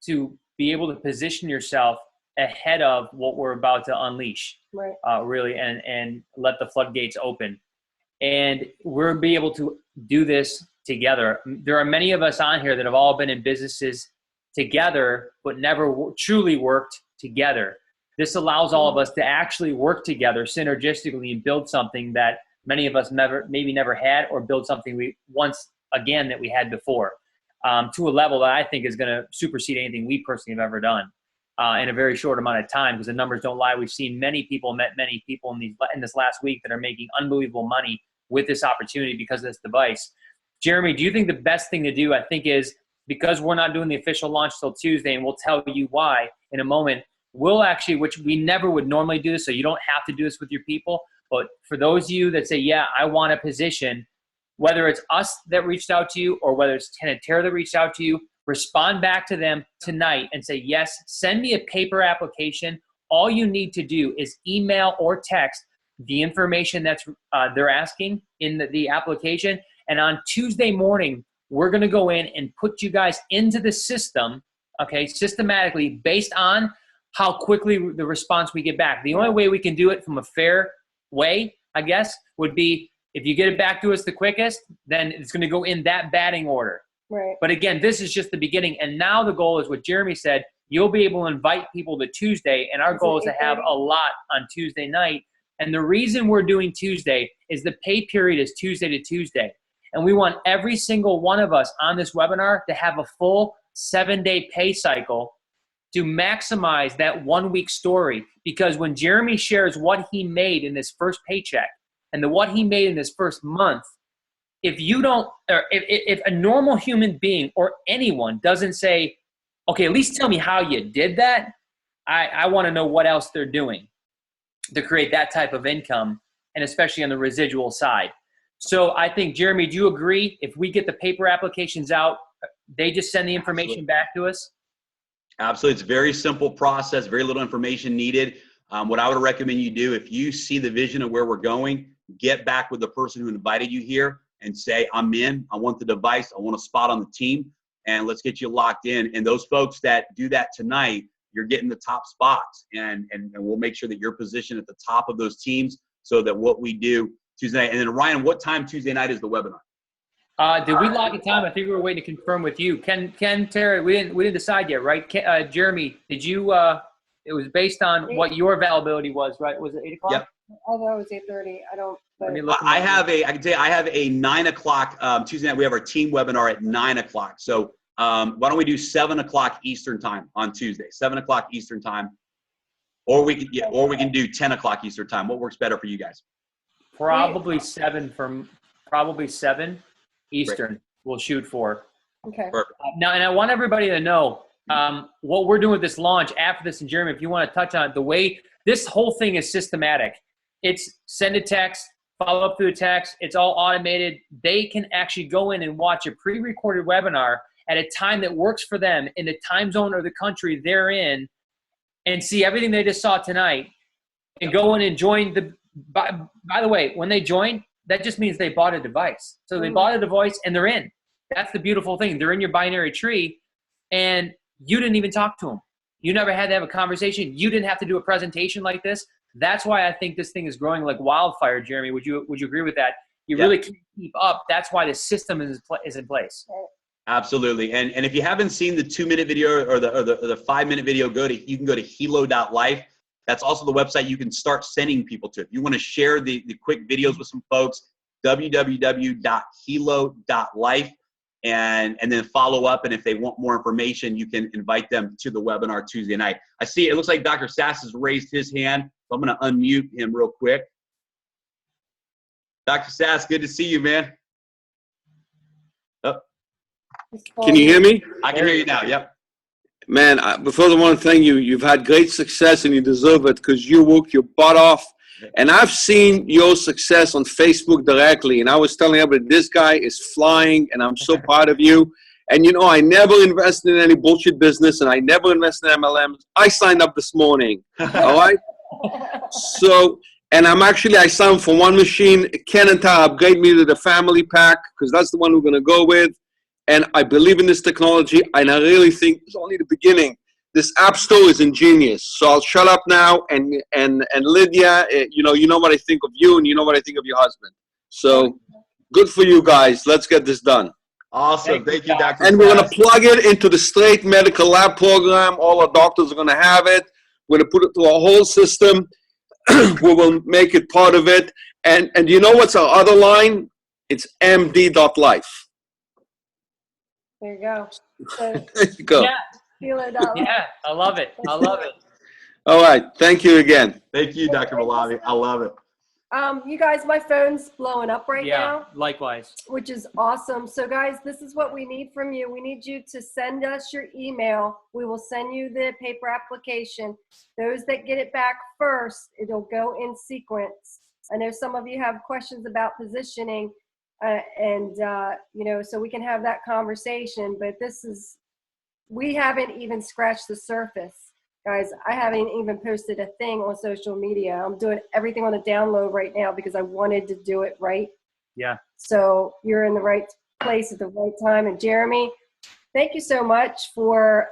to be able to position yourself ahead of what we're about to unleash, Right. Really, and let the floodgates open. And we'll be able to do this together. There are many of us on here that have all been in businesses together, but never truly worked together. This allows all of us to actually work together synergistically and build something that many of us maybe never had, or build something we that we had before, to a level that I think is going to supersede anything we personally have ever done in a very short amount of time, because the numbers don't lie. We've seen met many people in this last week that are making unbelievable money with this opportunity because of this device. Jeremy, do you think the best thing to do, I think, is, because we're not doing the official launch till Tuesday, and we'll tell you why in a moment, we'll actually, which we never would normally do this, so you don't have to do this with your people, but for those of you that say, yeah, I want a position, whether it's us that reached out to you or whether it's Ken and Tara that reached out to you, respond back to them tonight and say, yes, send me a paper application. All you need to do is email or text the information that's they're asking in the application. And on Tuesday morning, we're going to go in and put you guys into the system, okay, systematically, based on how quickly the response we get back. The only way we can do it from a fair way, I guess, would be if you get it back to us the quickest, then it's going to go in that batting order. Right. But again, this is just the beginning. And now the goal is what Jeremy said. You'll be able to invite people to Tuesday, and our goal is to have a lot on Tuesday night. And the reason we're doing Tuesday is the pay period is Tuesday to Tuesday. And we want every single one of us on this webinar to have a full 7-day pay cycle to maximize that 1 week story. Because when Jeremy shares what he made in this first paycheck and what he made in this first month, if you don't, or if a normal human being or anyone doesn't say, okay, at least tell me how you did that, I want to know what else they're doing to create that type of income, and especially on the residual side. So I think, Jeremy, do you agree if we get the paper applications out, they just send the information back to us? Absolutely. It's a very simple process, very little information needed. What I would recommend you do, if you see the vision of where we're going, get back with the person who invited you here and say, I'm in, I want the device, I want a spot on the team, and let's get you locked in. And those folks that do that tonight, you're getting the top spots, and we'll make sure that you're positioned at the top of those teams so that what we do Tuesday night. And then Ryan, what time Tuesday night is the webinar? Did we lock a time? I think we were waiting to confirm with you. Ken, Terry, we didn't decide yet, right? Jeremy, did you? It was based on what your availability was, right? Was it 8 o'clock? Yep. I thought it was 8:30. I don't. Let me look. I can tell you, I have a 9 o'clock Tuesday night. We have our team webinar at 9 o'clock. So why don't we do 7 o'clock Eastern time on Tuesday? 7 o'clock Eastern time, or we can do 10 o'clock Eastern time. What works better for you guys? Probably 7 Eastern. Great. We'll shoot for. Okay. Perfect. Now, and I want everybody to know what we're doing with this launch after this. And Jeremy, if you want to touch on it, the way this whole thing is systematic. It's send a text, follow up through a text. It's all automated. They can actually go in and watch a pre-recorded webinar at a time that works for them in the time zone or the country they're in, and see everything they just saw tonight, and go in and join the. By the way, when they join, that just means they bought a device. So they bought a device and they're in. That's the beautiful thing. They're in your binary tree, and you didn't even talk to them. You never had to have a conversation. You didn't have to do a presentation like this. That's why I think this thing is growing like wildfire, Jeremy. Would you agree with that? You really can't keep up. That's why the system is in place. Absolutely. And if you haven't seen the 2-minute video or the 5-minute video, you can go to hilo.life. That's also the website you can start sending people to. If you want to share the quick videos with some folks, www.hilo.life, and then follow up. And if they want more information, you can invite them to the webinar Tuesday night. I see it looks like Dr. Sass has raised his hand, so I'm going to unmute him real quick. Dr. Sass, good to see you, man. Oh. Can you hear me? I can hear you now. Yep. Man, before I want to thank you. You've had great success and you deserve it because you work your butt off. And I've seen your success on Facebook directly. And I was telling everybody, this guy is flying and I'm so proud of you. And you know, I never invested in any bullshit business and I never invested in MLMs. I signed up this morning. All right. So, and I signed for one machine. Ken and Tara upgrade me to the family pack because that's the one we're going to go with. And I believe in this technology, and I really think it's only the beginning. This app store is ingenious. So I'll shut up now. And Lydia, you know what I think of you, and you know what I think of your husband. So good for you guys. Let's get this done. Awesome. Thank you, Dr. And we're going to plug it into the Straight Medical Lab program. All our doctors are going to have it. We're going to put it through our whole system. We will make it part of it. And you know what's our other line? It's md.life. There you go. So, There you go. Yeah. feel it out. Yeah, I love it. I love it. All right. Thank you again. Thank you, Dr. Malavi. I love it. You guys, my phone's blowing up right now, Likewise. which is awesome. So guys, this is what we need from you. We need you to send us your email. We will send you the paper application. Those that get it back first, it'll go in sequence. I know some of you have questions about positioning, so we can have that conversation, but we haven't even scratched the surface. Guys, I haven't even posted a thing on social media. I'm doing everything on the down low right now because I wanted to do it right. Yeah. So you're in the right place at the right time. And Jeremy, thank you so much for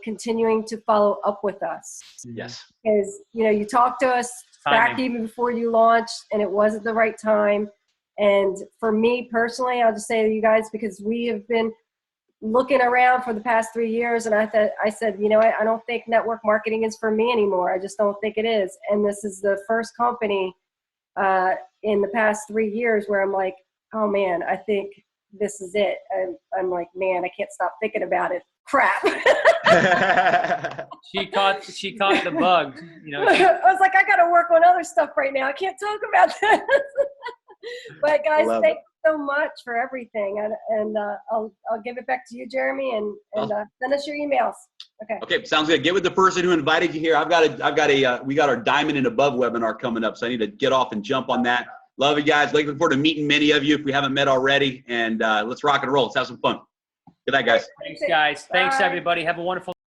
continuing to follow up with us. Yes. Because, you talked to us back even before you launched and it wasn't the right time. And for me personally, I'll just say to you guys, because we have been looking around for the past 3 years, and I said, I don't think network marketing is for me anymore. I just don't think it is. And this is the first company in the past 3 years where I'm like, oh man, I think this is it. And I'm like, man, I can't stop thinking about it. Crap. She caught the bug. I was like, I got to work on other stuff right now. I can't talk about this. But guys, thank you so much for everything, and I'll give it back to you, Jeremy, and send us your emails. Okay, sounds good. Get with the person who invited you here. We got our Diamond and Above webinar coming up, so I need to get off and jump on that. Love you guys. Looking forward to meeting many of you if we haven't met already, and let's rock and roll. Let's have some fun. Good night, guys. Thanks, guys. Thanks, everybody. Have a wonderful